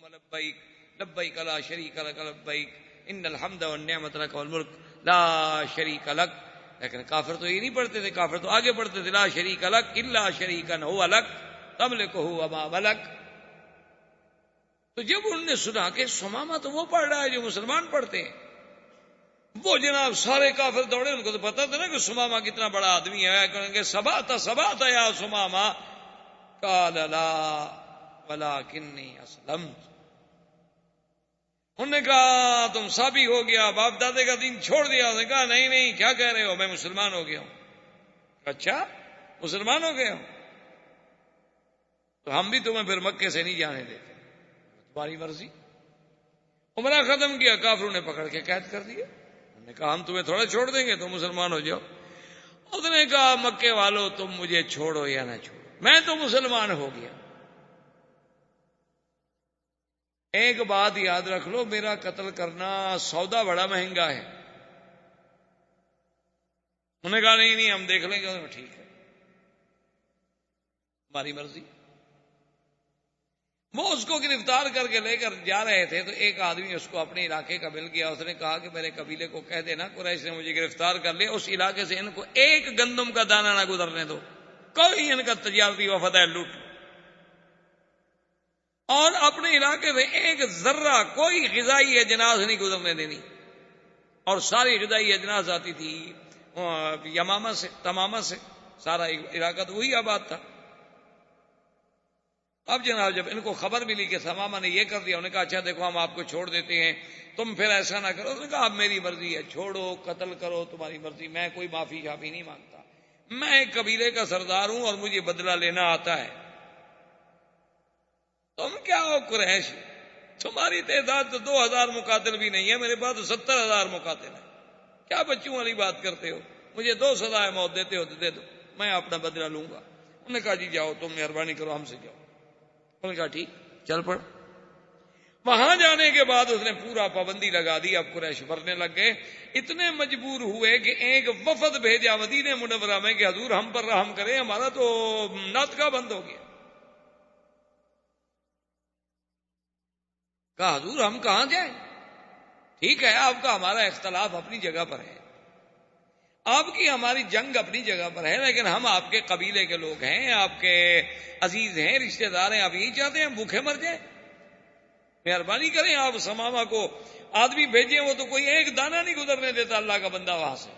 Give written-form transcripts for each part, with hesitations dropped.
اللهم لبیک لبیک لا شریک لک لبیک ان الحمد والنعمت لک والملک لا شریک لک. لیکن کافر تو یہ نہیں پڑھتے تھے, کافر تو آگے پڑھتے تھے لا شریک لک الا شریکا هو لک تملکہ وما ملک. تو جب انہوں نے سنا کہ سمامہ تو وہ پڑھ رہا ہے جو مسلمان پڑھتے ہیں, وہ جناب سارے کافر دوڑے. ان کو تو پتا تھا نا کہ سمامہ کتنا بڑا آدمی ہے. کہیں گے سبات یا سمامہ قال لا ولکنی اسلمت. انہوں نے کہا تم سابی ہو گیا, باپ دادے کا دین چھوڑ دیا. انہوں نے کہا نہیں نہیں کیا کہہ رہے ہو, میں مسلمان ہو گیا ہوں. اچھا مسلمان ہو گئے ہو, تو ہم بھی تمہیں پھر مکے سے نہیں جانے دیتے, تمہاری مرضی. عمرہ ختم کیا, کافروں نے پکڑ کے قید کر دیا. انہوں نے کہا ہم تمہیں تھوڑا چھوڑ دیں گے, تم مسلمان ہو جاؤ. اس نے کہا مکے والوں تم مجھے چھوڑو یا نہ چھوڑو, میں تو مسلمان ہو گیا. ایک بات یاد رکھ لو, میرا قتل کرنا سودا بڑا مہنگا ہے. انہوں نے کہا نہیں نہیں ہم دیکھ لیں گے. ٹھیک ہے ہماری مرضی. وہ اس کو گرفتار کر کے لے کر جا رہے تھے تو ایک آدمی اس کو اپنے علاقے کا مل گیا. اس نے کہا کہ میرے قبیلے کو کہہ دینا قریش نے مجھے گرفتار کر لیا, اس علاقے سے ان کو ایک گندم کا دانہ نہ گزرنے دو, کوئی ان کا تجارتی وفد ہے لوٹ, اور اپنے علاقے میں ایک ذرہ کوئی غذائی اجناس نہیں گزرنے دینی. اور ساری غذائی اجناس آتی تھی یمامہ سے, تمامہ سے, سارا علاقہ تو وہی آباد تھا. اب جناب جب ان کو خبر ملی کہ تمامہ نے یہ کر دیا, انہوں نے کہا اچھا دیکھو ہم آپ کو چھوڑ دیتے ہیں, تم پھر ایسا نہ کرو. انہوں نے کہا اب میری مرضی ہے, چھوڑو قتل کرو تمہاری مرضی, میں کوئی معافی شافی نہیں مانگتا. میں ایک قبیلے کا سردار ہوں اور مجھے بدلہ لینا آتا ہے. تم کیا ہو قریش, تمہاری تعداد تو 2000 مقاتل بھی نہیں ہے, میرے پاس تو 70,000 مقاتل ہیں. کیا بچوں والی بات کرتے ہو, مجھے 2 سزائیں موت دیتے ہو تو دے دو, میں اپنا بدلہ لوں گا. انہوں نے کہا جی جاؤ تم مہربانی کرو ہم سے جاؤ. انہوں نے کہا ٹھیک چل پڑ. وہاں جانے کے بعد اس نے پورا پابندی لگا دی. اب قریش بھرنے لگ گئے, اتنے مجبور ہوئے کہ ایک وفد بھیجا مدینہ منورہ میں کہ حضور ہم پر رحم کریں, ہمارا تو ناطقہ بند ہو گیا. کہا حضور ہم کہاں جائیں, ٹھیک ہے آپ کا ہمارا اختلاف اپنی جگہ پر ہے, آپ کی ہماری جنگ اپنی جگہ پر ہے, لیکن ہم آپ کے قبیلے کے لوگ ہیں, آپ کے عزیز ہیں, رشتہ دار ہیں, آپ یہی چاہتے ہیں ہم بھوکے مر جائیں. مہربانی کریں آپ سمامہ کو آدمی بھیجیں, وہ تو کوئی ایک دانہ نہیں گزرنے دیتا اللہ کا بندہ وہاں سے.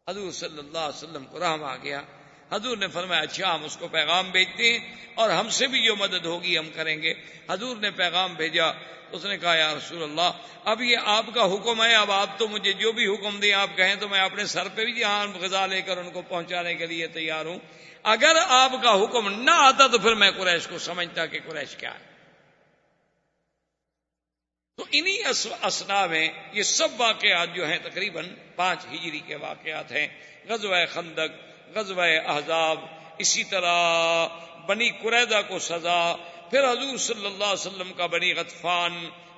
حضور صلی اللہ علیہ وسلم کو رحم آ گیا. حضور نے فرمایا اچھا ہم اس کو پیغام بھیجتے ہیں اور ہم سے بھی جو مدد ہوگی ہم کریں گے. حضور نے پیغام بھیجا. اس نے کہا یا رسول اللہ اب یہ آپ کا حکم ہے, اب آپ تو مجھے جو بھی حکم دیں آپ کہیں تو میں اپنے سر پہ بھی جہاں غذا لے کر ان کو پہنچانے کے لیے تیار ہوں. اگر آپ کا حکم نہ آتا تو پھر میں قریش کو سمجھتا کہ قریش کیا ہے. تو انہی اسنا میں یہ سب واقعات جو ہیں تقریباً 5 ہجری کے واقعات ہیں. غزوہ خندق, غزوہ احزاب, اسی طرح بنی قریظہ کو سزا, پھر حضور صلی اللہ علیہ وسلم کا بنی غطفان,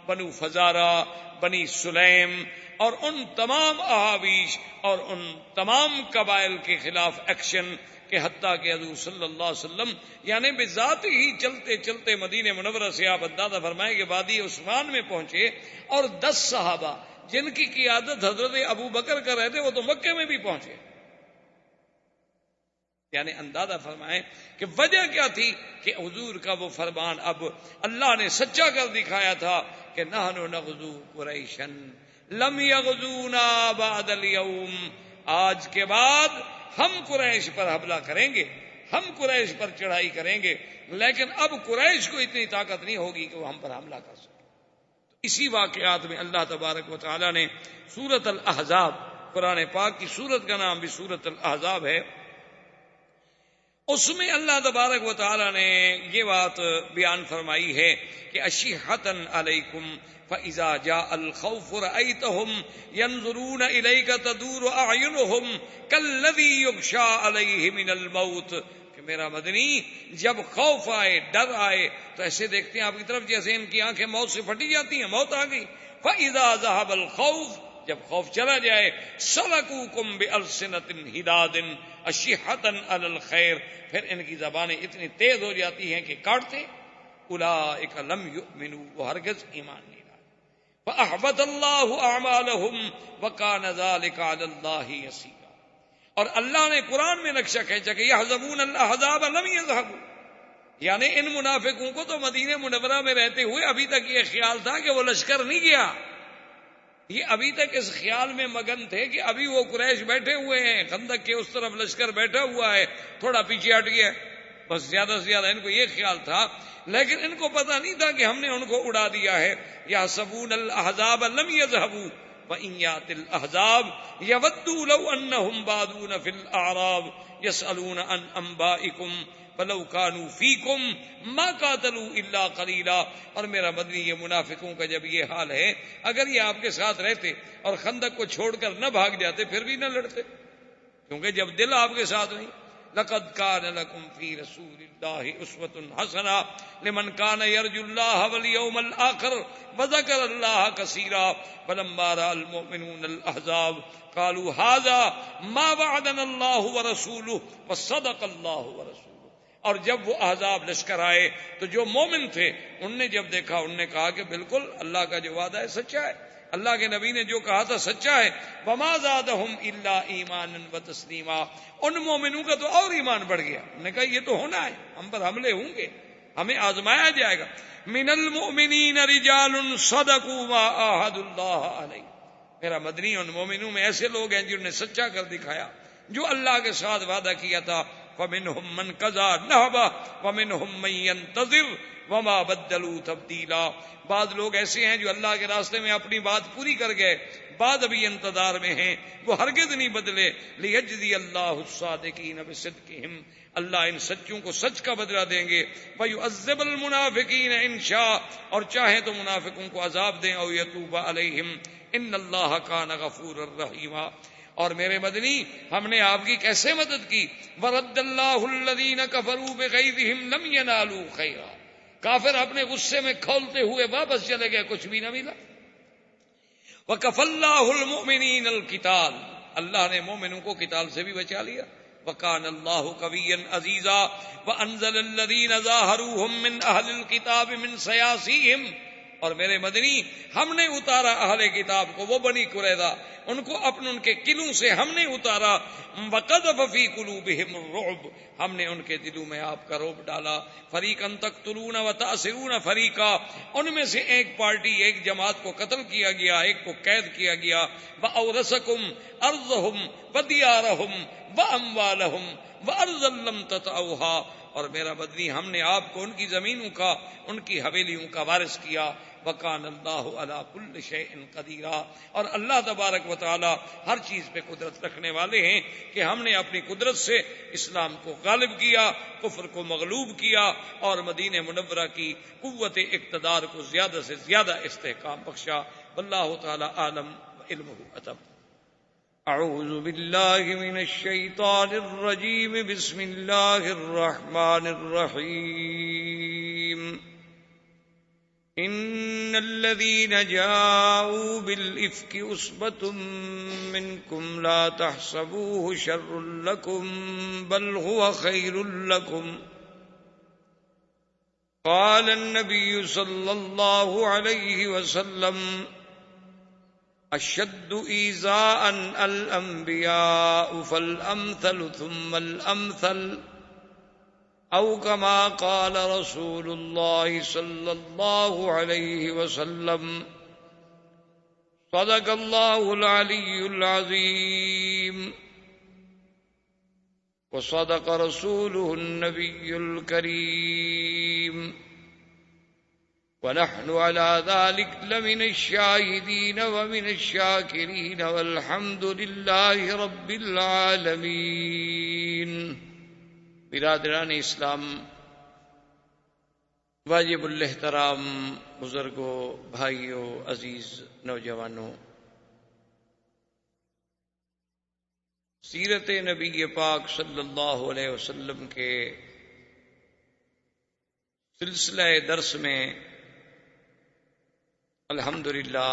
بنو فزارہ, بنی سلیم, اور ان تمام احابیش اور ان تمام قبائل کے خلاف ایکشن کہ حتیٰ کہ حضور صلی اللہ علیہ وسلم یعنی بذات ہی چلتے چلتے مدینہ منورہ سے آپ اندازہ فرمائیں کہ وادی عثمان میں پہنچے, اور 10 صحابہ جن کی قیادت حضرت ابو بکر کر رہے تھے وہ تو مکے میں بھی پہنچے. یعنی اندازہ فرمائیں کہ وجہ کیا تھی کہ حضور کا وہ فرمان اب اللہ نے سچا کر دکھایا تھا کہ نحن نغزو قریشا لم یغزونا بعد اليوم, آج کے بعد ہم قریش پر حملہ کریں گے, ہم قریش پر چڑھائی کریں گے, لیکن اب قریش کو اتنی طاقت نہیں ہوگی کہ وہ ہم پر حملہ کر سکے. اسی واقعات میں اللہ تبارک و تعالی نے سورۃ الاحزاب, قرآن پاک کی سورت کا نام بھی سورۃ الاحزاب ہے, اس میں اللہ تبارک و تعالی نے یہ بات بیان فرمائی ہے کہ اشحۃ علیکم فاذا جاء الخوف رأیتهم ينظرون الیک تدور اعینهم کالذی یغشى علیہ من الموت, کہ میرا مدنی جب خوف آئے, ڈر آئے تو ایسے دیکھتے ہیں آپ کی طرف جیسے ان کی آنکھیں موت سے پھٹی جاتی ہیں, موت آ گئی. فاذا ذهب الخوف, جب خوف چلا جائے, سلکوکم بألسنۃ حداد اشحۃ علی الخیر, پھر ان کی زبانیں اتنی تیز ہو جاتی ہیں کہ کاٹتے. اولئک لم یؤمنوا، وہ ہرگز ایمان نہیں لائے. فاحبط اللہ اعمالهم وکان ذلک علی اللہ یسیرا. اور اللہ نے قرآن میں نقشہ کھینچا کہ یحسبون الاحزاب لم یذهبوا، یعنی ان منافقوں کو تو مدینہ منورہ میں رہتے ہوئے ابھی تک یہ خیال تھا کہ وہ لشکر نہیں گیا. یہ ابھی تک اس خیال میں مگن تھے کہ ابھی وہ قریش بیٹھے ہوئے ہیں، خندق کے اس طرف لشکر بیٹھا ہوا ہے، تھوڑا پیچھے ہٹ گیا، بس زیادہ سے زیادہ ان کو یہ خیال تھا. لیکن ان کو پتہ نہیں تھا کہ ہم نے ان کو اڑا دیا ہے. یحسبون الاحزاب لم یذهبوا وإن يأت الأحزاب يودوا لو أنهم بادون في الأعراب يسألون عن أنبائكم فلو كانوا فيكم ما قاتلوا إلا قليلا. اور میرا مدنی یہ منافقوں کا جب یہ حال ہے، اگر یہ آپ کے ساتھ رہتے اور خندق کو چھوڑ کر نہ بھاگ جاتے پھر بھی نہ لڑتے، کیونکہ جب دل آپ کے ساتھ نہیں. لقد كان لكم في رسول الله أسوة حسنة لمن كان يرجو الله واليوم الآخر وذكر الله كثيرا فلما رأى المؤمنون الأحزاب قالوا هذا ما وعدنا الله ورسوله وصدق الله ورسوله. اور جب وہ احزاب لشکر آئے تو جو مومن تھے ان نے جب دیکھا انہوں نے کہا کہ بالکل اللہ کا جو وعدہ ہے سچا ہے، اللہ کے نبی نے جو کہا تھا سچا ہے. وما زادهم الا ایمانا وتسلیما. ان مومنوں کا تو اور ایمان بڑھ گیا، انہوں نے کہا یہ تو ہونا ہے، ہم پر حملے ہوں گے، ہمیں آزمایا جائے گا. من المؤمنین رجال صدقوا ما عاهدوا الله علیہ. میرا مدنی ان مومنوں میں ایسے لوگ ہیں جنہوں نے سچا کر دکھایا جو اللہ کے ساتھ وعدہ کیا تھا. فمنهم من قضى نحبه ومنهم من ينتظر وما بدلوا تبدیلا. بعض لوگ ایسے ہیں جو اللہ کے راستے میں اپنی بات پوری کر گئے، بعد ابھی انتظار میں ہیں، وہ ہرگز نہیں بدلے. لیجزی اللہ الصادقین بصدقہم. اللہ ان سچوں کو سچ کا بدلہ دیں گے. ویعذب المنافقین ان شاء. اور چاہیں تو منافقوں کو عذاب دیں. او یتوب علیہم ان اللہ کان غفورا رحیما. اور میرے مدنی ہم نے آپ کی کیسے مدد کی. ورد اللہ الذین کفروا بغیظہم لم ینالوا خیرا. کافر اپنے غصے میں کھولتے ہوئے واپس چلے گئے، کچھ بھی نہ ملا. وکف اللہ المؤمنین القتال. اللہ نے مومنوں کو قتال سے بھی بچا لیا. وکان اللہ قویا عزیزا. وانزل الذین ظاہروہم من اہل الکتاب من سیاسیہم. اور میرے مدنی ہم نے اتارا اہل کتاب کو، وہ بنی قریظہ، ان کو اپنے ان کے قلعوں سے ہم نے اتارا. وقذف فی قلوبہم الرعب. ہم نے ان کے دلوں میں آپ کا رعب ڈالا. فریقا تقتلون وتأسرون فریقا. ان میں سے ایک پارٹی، ایک جماعت کو قتل کیا گیا، ایک کو قید کیا گیا. وأورثکم ارضہم ودیارہم واموالہم وارضا لم تطئوها. اور میرا بدنی ہم نے آپ کو ان کی زمینوں کا، ان کی حویلیوں کا وارث کیا. وکان اللہ علی کل شیء قدیرا. اور اللہ تبارک و تعالی ہر چیز پہ قدرت رکھنے والے ہیں کہ ہم نے اپنی قدرت سے اسلام کو غالب کیا، کفر کو مغلوب کیا، اور مدینہ منورہ کی قوت اقتدار کو زیادہ سے زیادہ استحکام بخشا. واللہ تعالی عالم علمہ اتم. اعوذ باللہ من الشیطان الرجیم. بسم اللہ الرحمن الرحیم. ان الذين جاءوا بالافك عصبة منكم لا تحسبوه شر لكم بل هو خير لكم. قال النبي صلى الله عليه وسلم اشد ایذاء الانبیاء فالامثل ثم الامثل او كما قال رسول الله صلى الله عليه وسلم. صدق الله العلي العظيم وصدق رسوله النبي الكريم ونحن على ذلك لمن الشاهدين ومن الشاكرين والحمد لله رب العالمين. برادران اسلام، واجب الاحترام بزرگوں، بھائیوں، عزیز نوجوانوں، سیرت نبی پاک صلی اللہ علیہ وسلم کے سلسلہ درس میں الحمدللہ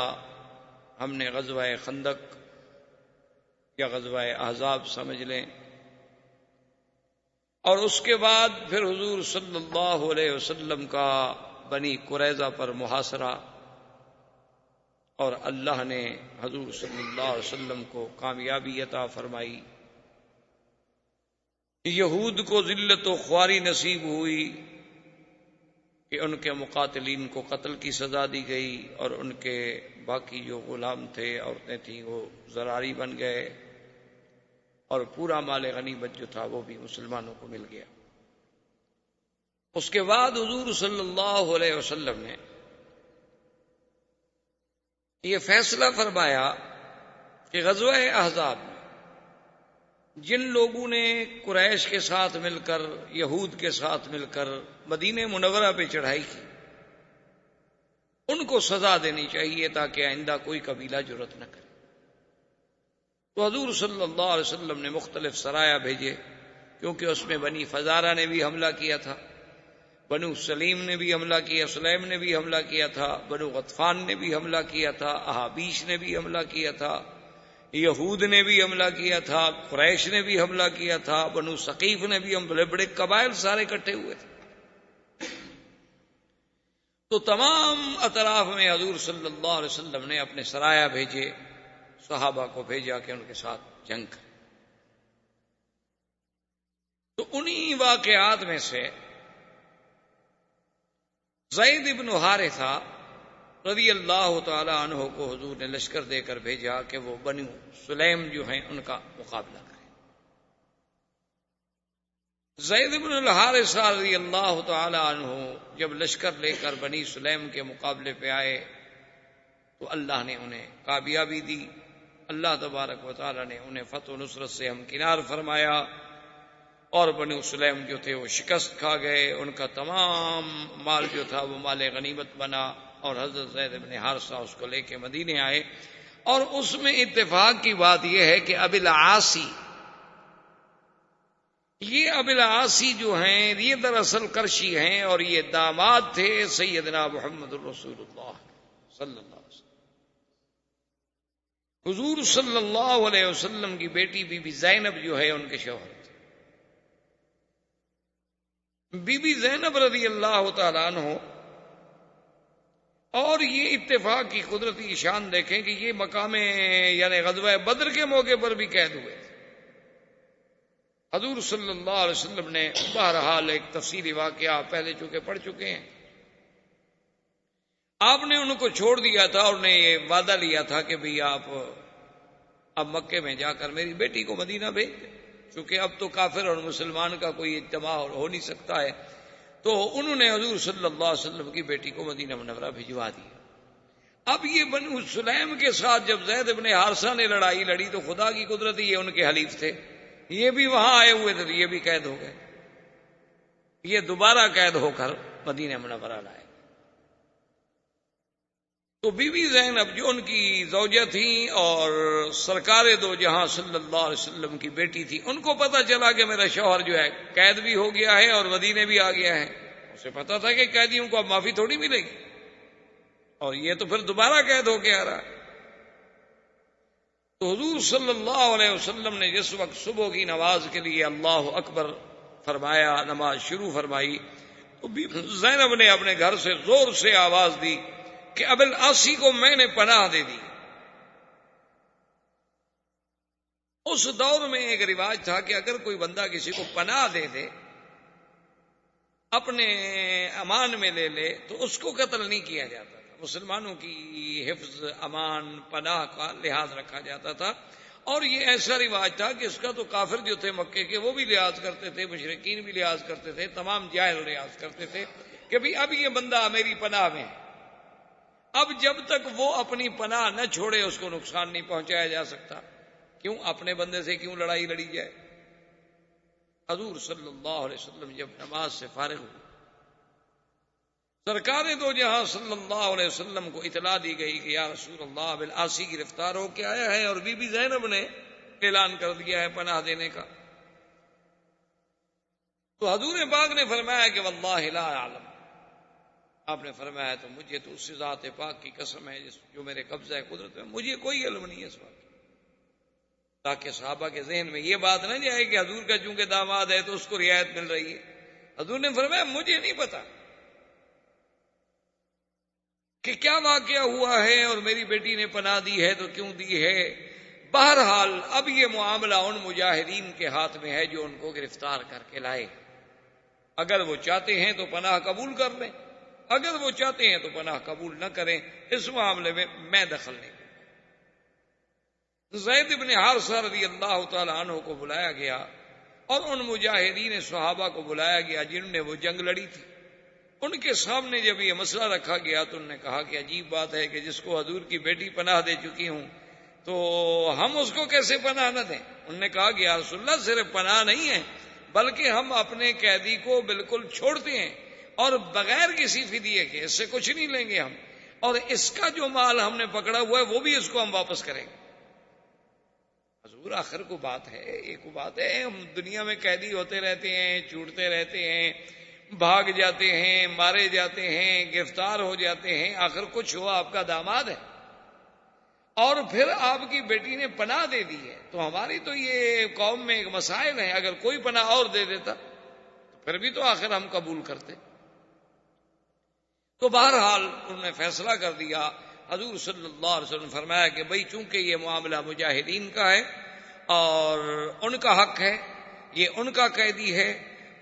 ہم نے غزوہ خندق یا غزوہ احزاب سمجھ لیں، اور اس کے بعد پھر حضور صلی اللہ علیہ وسلم کا بنی قریظہ پر محاصرہ، اور اللہ نے حضور صلی اللہ علیہ وسلم کو کامیابی عطا فرمائی۔ یہود کو ذلت و خواری نصیب ہوئی کہ ان کے مقاتلین کو قتل کی سزا دی گئی، اور ان کے باقی جو غلام تھے، عورتیں تھیں، وہ ذراری بن گئے، اور پورا مال غنیمت جو تھا وہ بھی مسلمانوں کو مل گیا۔ اس کے بعد حضور صلی اللہ علیہ وسلم نے یہ فیصلہ فرمایا کہ غزوہ احزاب میں جن لوگوں نے قریش کے ساتھ مل کر، یہود کے ساتھ مل کر مدینہ منورہ پہ چڑھائی کی، ان کو سزا دینی چاہیے تاکہ آئندہ کوئی قبیلہ جرأت نہ کرے۔ تو حضور صلی اللہ علیہ وسلم نے مختلف سرایا بھیجے، کیونکہ اس میں بنی فزارہ نے بھی حملہ کیا تھا، بنو سلیم نے بھی حملہ کیا، سلیم نے بھی حملہ کیا تھا، بنو غطفان نے بھی حملہ کیا تھا، احابیش نے بھی حملہ کیا تھا، یہود نے بھی حملہ کیا تھا، قریش نے بھی حملہ کیا تھا، بنو ثقیف نے بھی، بڑے بڑے قبائل سارے اکٹھے ہوئے تھے۔ تو تمام اطراف میں حضور صلی اللہ علیہ وسلم نے اپنے سرایا بھیجے، صحابہ کو بھیجا کہ ان کے ساتھ جنگ کریں۔ تو انہی واقعات میں سے زید بن حارثہ رضی اللہ تعالی عنہ کو حضور نے لشکر دے کر بھیجا کہ وہ بنو سلیم جو ہیں ان کا مقابلہ کریں۔ زید بن الحارثہ رضی اللہ تعالی عنہ جب لشکر لے کر بنی سلیم کے مقابلے پہ آئے تو اللہ نے انہیں کامیابی دی، اللہ تبارک و تعالی نے انہیں فتح و نصرت سے ہمکنار فرمایا، اور بنو سلیم جو تھے وہ شکست کھا گئے، ان کا تمام مال جو تھا وہ مال غنیمت بنا، اور حضرت زید بن حارثہ اس کو لے کے مدینے آئے۔ اور اس میں اتفاق کی بات یہ ہے کہ ابی العاصی، یہ ابی العاصی جو ہیں یہ دراصل قرشی ہیں، اور یہ داماد تھے سیدنا محمد رسول اللہ صلی اللہ علیہ وسلم۔ حضور صلی اللہ علیہ وسلم کی بیٹی بی بی زینب جو ہے ان کے شوہر تھے۔ بی بی زینب رضی اللہ تعالیٰ عنہ، اور یہ اتفاق کی قدرتی شان دیکھیں کہ یہ مقام یعنی غزوہ بدر کے موقع پر بھی قید ہوئے تھے۔ حضور صلی اللہ علیہ وسلم نے بہرحال ایک تفصیلی واقعہ پہلے چونکہ پڑھ چکے ہیں، آپ نے ان کو چھوڑ دیا تھا، اور نے یہ وعدہ لیا تھا کہ بھئی آپ اب مکے میں جا کر میری بیٹی کو مدینہ بھیج دیں، چونکہ اب تو کافر اور مسلمان کا کوئی اجتماع ہو نہیں سکتا ہے۔ تو انہوں نے حضور صلی اللہ علیہ وسلم کی بیٹی کو مدینہ منورہ بھجوا دیا۔ اب یہ بنو سلیم کے ساتھ جب زید بن حارثہ نے لڑائی لڑی تو خدا کی قدرت، یہ ان کے حلیف تھے، یہ بھی وہاں آئے ہوئے تھے، تو یہ بھی قید ہو گئے، یہ دوبارہ قید ہو کر مدینہ منورہ لائے۔ تو بی بی زینب جو ان کی زوجہ تھیں اور سرکار دو جہاں صلی اللہ علیہ وسلم کی بیٹی تھی، ان کو پتہ چلا کہ میرا شوہر جو ہے قید بھی ہو گیا ہے اور مدینے بھی آ گیا ہے۔ اسے پتا تھا کہ قیدیوں کو اب معافی تھوڑی ملے گی، اور یہ تو پھر دوبارہ قید ہو کے آ رہا ہے۔ تو حضور صلی اللہ علیہ وسلم نے جس وقت صبح کی نماز کے لیے اللہ اکبر فرمایا، نماز شروع فرمائی، تو بی بی زینب نے اپنے گھر سے زور سے آواز دی کہ ابی العاصی کو میں نے پناہ دے دی۔ اس دور میں ایک رواج تھا کہ اگر کوئی بندہ کسی کو پناہ دے دے، اپنے امان میں لے لے، تو اس کو قتل نہیں کیا جاتا تھا۔ مسلمانوں کی حفظ، امان، پناہ کا لحاظ رکھا جاتا تھا، اور یہ ایسا رواج تھا کہ اس کا تو کافر جو تھے مکے کے وہ بھی لحاظ کرتے تھے، مشرکین بھی لحاظ کرتے تھے، تمام جاہل لحاظ کرتے تھے کہ بھی اب یہ بندہ میری پناہ میں ہے، اب جب تک وہ اپنی پناہ نہ چھوڑے اس کو نقصان نہیں پہنچایا جا سکتا۔ کیوں اپنے بندے سے کیوں لڑائی لڑی جائے؟ حضور صلی اللہ علیہ وسلم جب نماز سے فارغ ہوئے، سرکار دو جہاں صلی اللہ علیہ وسلم کو اطلاع دی گئی کہ یا رسول اللہ ابی العاصی گرفتار ہو کے آیا ہے، اور بی بی زینب نے اعلان کر دیا ہے پناہ دینے کا۔ تو حضور پاک نے فرمایا کہ واللہ لا اعلم، آپ نے فرمایا تو مجھے تو اس ذات پاک کی قسم ہے جو میرے قبضہ قدرت میں، مجھے کوئی علم نہیں ہے اس بات، تاکہ صحابہ کے ذہن میں یہ بات نہ جائے کہ حضور کا چونکہ داماد ہے تو اس کو رعایت مل رہی ہے۔ حضور نے فرمایا مجھے نہیں پتا، کہ کیا واقعہ ہوا ہے اور میری بیٹی نے پناہ دی ہے تو کیوں دی ہے؟ بہرحال اب یہ معاملہ ان مجاہدین کے ہاتھ میں ہے جو ان کو گرفتار کر کے لائے. اگر وہ چاہتے ہیں تو پناہ قبول کر لیں، اگر وہ چاہتے ہیں تو پناہ قبول نہ کریں. اس معاملے میں دخل نہیں. زید بن حارثہ رضی اللہ تعالی عنہ کو بلایا گیا اور ان مجاہدین صحابہ کو بلایا گیا جنہوں نے وہ جنگ لڑی تھی. ان کے سامنے جب یہ مسئلہ رکھا گیا تو انہوں نے کہا کہ عجیب بات ہے کہ جس کو حضور کی بیٹی پناہ دے چکی ہوں تو ہم اس کو کیسے پناہ نہ دیں؟ انہوں نے کہا کہ یا رسول اللہ صرف پناہ نہیں ہے بلکہ ہم اپنے قیدی کو بالکل چھوڑتے ہیں اور بغیر کسی فدیے کے، اس سے کچھ نہیں لیں گے ہم، اور اس کا جو مال ہم نے پکڑا ہوا ہے وہ بھی اس کو ہم واپس کریں گے. حضور آخر کو بات ہے، ایک بات ہے، ہم دنیا میں قیدی ہوتے رہتے ہیں، چھوٹتے رہتے ہیں، بھاگ جاتے ہیں، مارے جاتے ہیں، گرفتار ہو جاتے ہیں، آخر کچھ ہوا آپ کا داماد ہے اور پھر آپ کی بیٹی نے پناہ دے دی ہے تو ہماری تو یہ قوم میں ایک مسائل ہے، اگر کوئی پناہ اور دے دیتا تو پھر بھی تو آخر ہم قبول کرتے. تو بہرحال انہوں نے فیصلہ کر دیا. حضور صلی اللہ علیہ وسلم فرمایا کہ بھئی چونکہ یہ معاملہ مجاہدین کا ہے اور ان کا حق ہے، یہ ان کا قیدی ہے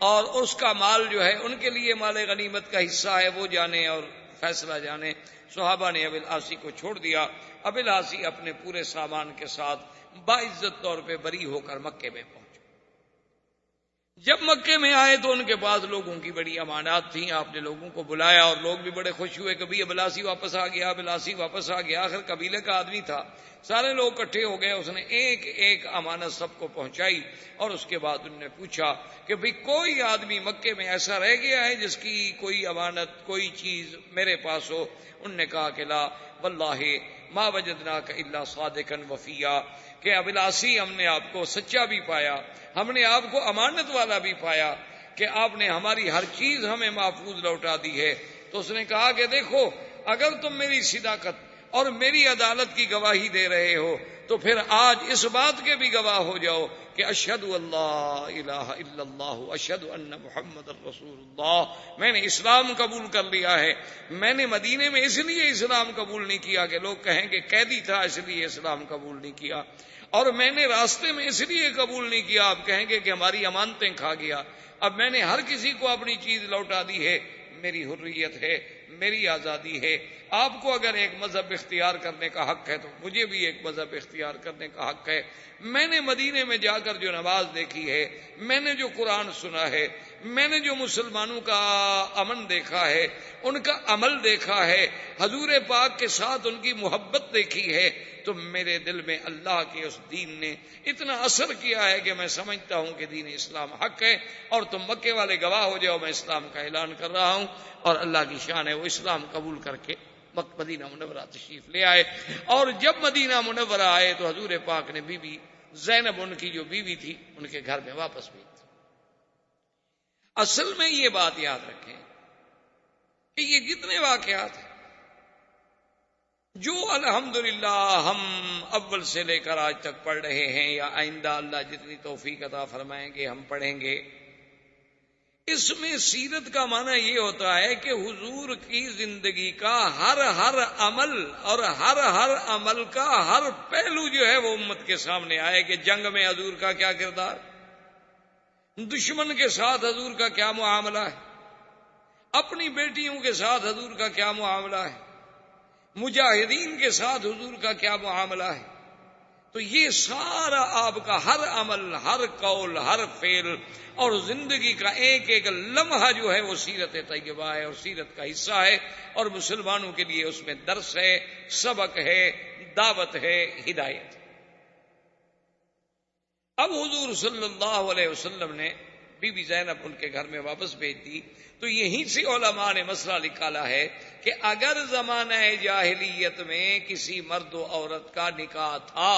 اور اس کا مال جو ہے ان کے لیے مال غنیمت کا حصہ ہے، وہ جانے اور فیصلہ جانے. صحابہ نے ابی العاصی کو چھوڑ دیا. ابی العاصی اپنے پورے سامان کے ساتھ باعزت طور پہ بری ہو کر مکے میں پہنچے. جب مکے میں آئے تو ان کے پاس لوگوں کی بڑی امانات تھیں. آپ نے لوگوں کو بلایا اور لوگ بھی بڑے خوش ہوئے. کبھی ابی العاصی واپس آ گیا، ابی العاصی واپس آ گیا. آخر قبیلے کا آدمی تھا، سارے لوگ اکٹھے ہو گئے. اس نے ایک ایک امانت سب کو پہنچائی اور اس کے بعد انہوں نے پوچھا کہ بھئی کوئی آدمی مکے میں ایسا رہ گیا ہے جس کی کوئی امانت، کوئی چیز میرے پاس ہو؟ انہوں نے کہا کہ لا واللہ ما وجدناک الا صادقا وفیا، کہ ابی العاصی ہم نے آپ کو سچا بھی پایا، ہم نے آپ کو امانت والا بھی پایا کہ آپ نے ہماری ہر چیز ہمیں محفوظ لوٹا دی ہے. تو اس نے کہا کہ دیکھو اگر تم میری صداقت اور میری عدالت کی گواہی دے رہے ہو تو پھر آج اس بات کے بھی گواہ ہو جاؤ کہ اشہد اللہ الہ الا اللہ اشہد ان محمد الرسول اللہ، میں نے اسلام قبول کر لیا ہے. میں نے مدینے میں اس لیے اسلام قبول نہیں کیا کہ لوگ کہیں کہ قیدی تھا اس لیے اسلام قبول نہیں کیا، اور میں نے راستے میں اس لیے قبول نہیں کیا آپ کہیں گے کہ ہماری امانتیں کھا گیا. اب میں نے ہر کسی کو اپنی چیز لوٹا دی ہے، میری حریت ہے، میری آزادی ہے. آپ کو اگر ایک مذہب اختیار کرنے کا حق ہے تو مجھے بھی ایک مذہب اختیار کرنے کا حق ہے. میں نے مدینے میں جا کر جو نماز دیکھی ہے، میں نے جو قرآن سنا ہے، میں نے جو مسلمانوں کا امن دیکھا ہے، ان کا عمل دیکھا ہے، حضور پاک کے ساتھ ان کی محبت دیکھی ہے، تو میرے دل میں اللہ کے اس دین نے اتنا اثر کیا ہے کہ میں سمجھتا ہوں کہ دین اسلام حق ہے. اور تم مکے والے گواہ ہو جاؤ، میں اسلام کا اعلان کر رہا ہوں. اور اللہ کی شان ہے وہ اسلام قبول کر کے مدینہ منورہ تشریف لے آئے. اور جب مدینہ منورہ آئے تو حضور پاک نے بی بی زینب ان کی جو بیوی تھی ان کے گھر میں واپس بھیج دی. اصل میں یہ بات یاد رکھیں کہ یہ جتنے واقعات ہیں جو الحمدللہ ہم اول سے لے کر آج تک پڑھ رہے ہیں یا آئندہ اللہ جتنی توفیق عطا فرمائیں گے ہم پڑھیں گے، اس میں سیرت کا معنی یہ ہوتا ہے کہ حضور کی زندگی کا ہر عمل اور ہر عمل کا ہر پہلو جو ہے وہ امت کے سامنے آئے کہ جنگ میں حضور کا کیا کردار، دشمن کے ساتھ حضور کا کیا معاملہ ہے، اپنی بیٹیوں کے ساتھ حضور کا کیا معاملہ ہے، مجاہدین کے ساتھ حضور کا کیا معاملہ ہے. تو یہ سارا آپ کا ہر عمل، ہر قول، ہر فعل اور زندگی کا ایک ایک لمحہ جو ہے وہ سیرت طیبہ ہے اور سیرت کا حصہ ہے، اور مسلمانوں کے لیے اس میں درس ہے، سبق ہے، دعوت ہے، ہدایت. اب حضور صلی اللہ علیہ وسلم نے بی بی زینب ان کے گھر میں واپس بھیج دی. تو یہیں سے علماء نے مسئلہ نکالا ہے کہ اگر زمانہ جاہلیت میں کسی مرد و عورت کا نکاح تھا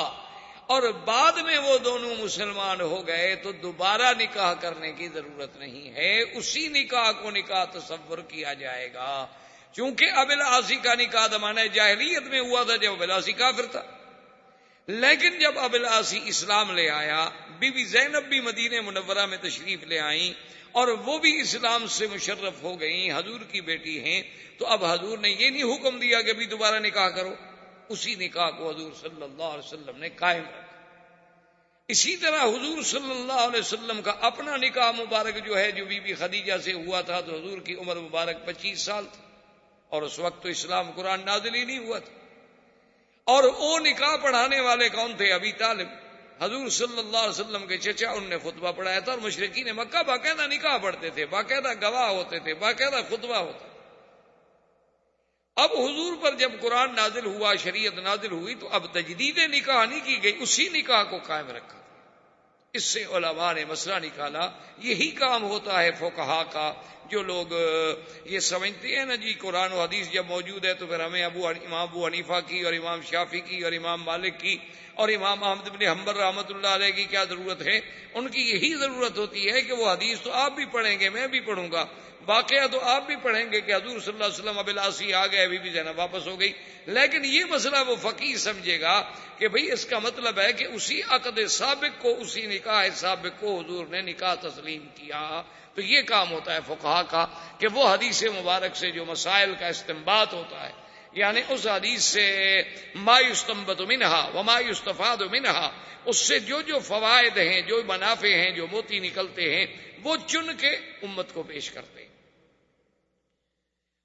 اور بعد میں وہ دونوں مسلمان ہو گئے تو دوبارہ نکاح کرنے کی ضرورت نہیں ہے، اسی نکاح کو نکاح تصور کیا جائے گا. چونکہ ابی العاصی کا نکاح زمانہ جاہلیت میں ہوا تھا جب ابی العاصی کافر تھا، لیکن جب ابو العاصی اسلام لے آیا، بی بی زینب بھی مدینہ منورہ میں تشریف لے آئیں اور وہ بھی اسلام سے مشرف ہو گئیں، حضور کی بیٹی ہیں، تو اب حضور نے یہ نہیں حکم دیا کہ بھی دوبارہ نکاح کرو، اسی نکاح کو حضور صلی اللہ علیہ وسلم نے قائم رکھا۔ اسی طرح حضور صلی اللہ علیہ وسلم کا اپنا نکاح مبارک جو ہے، جو بی بی خدیجہ سے ہوا تھا، تو حضور کی عمر مبارک 25 سال تھی، اور اس وقت تو اسلام قرآن نازل ہی نہیں ہوا تھا۔ اور وہ نکاح پڑھانے والے کون تھے؟ ابی طالب، حضور صلی اللہ علیہ وسلم کے چچا، ان نے خطبہ پڑھایا تھا، اور مشرکین مکہ باقاعدہ نکاح پڑھتے تھے، باقاعدہ گواہ ہوتے تھے، باقاعدہ خطبہ ہوتا۔ اب حضور پر جب قرآن نازل ہوا، شریعت نازل ہوئی، تو اب تجدید نکاح نہیں کی گئی، اسی نکاح کو قائم رکھا۔ اس سے علماء نے مسئلہ نکالا، یہی کام ہوتا ہے فقہا کا، جو لوگ یہ سمجھتے ہیں نا جی قرآن و حدیث جب موجود ہے تو پھر ہمیں امام ابو حنیفہ کی اور امام شافعی کی اور امام مالک کی اور امام احمد بن حنبل رحمۃ اللہ علیہ کی کیا ضرورت ہے؟ ان کی یہی ضرورت ہوتی ہے کہ وہ حدیث تو آپ بھی پڑھیں گے، میں بھی پڑھوں گا، واقعہ تو آپ بھی پڑھیں گے کہ حضور صلی اللہ علیہ وسلم ابو العاصی آ گئے، بی بی زینب واپس ہو گئی، لیکن یہ مسئلہ وہ فقیہ سمجھے گا کہ بھئی اس کا مطلب ہے کہ اسی عقد سابق کو، اسی نکاح سابق کو حضور نے نکاح تسلیم کیا۔ تو یہ کام ہوتا ہے فقہا کا کہ وہ حدیث مبارک سے جو مسائل کا استنباط ہوتا ہے، یعنی اس حدیث سے ما یستنبط منہا وما یستفاد منہا، اس سے جو جو فوائد ہیں، جو منافع ہیں، جو موتی نکلتے ہیں، وہ چن کے امت کو پیش کرتے ہیں۔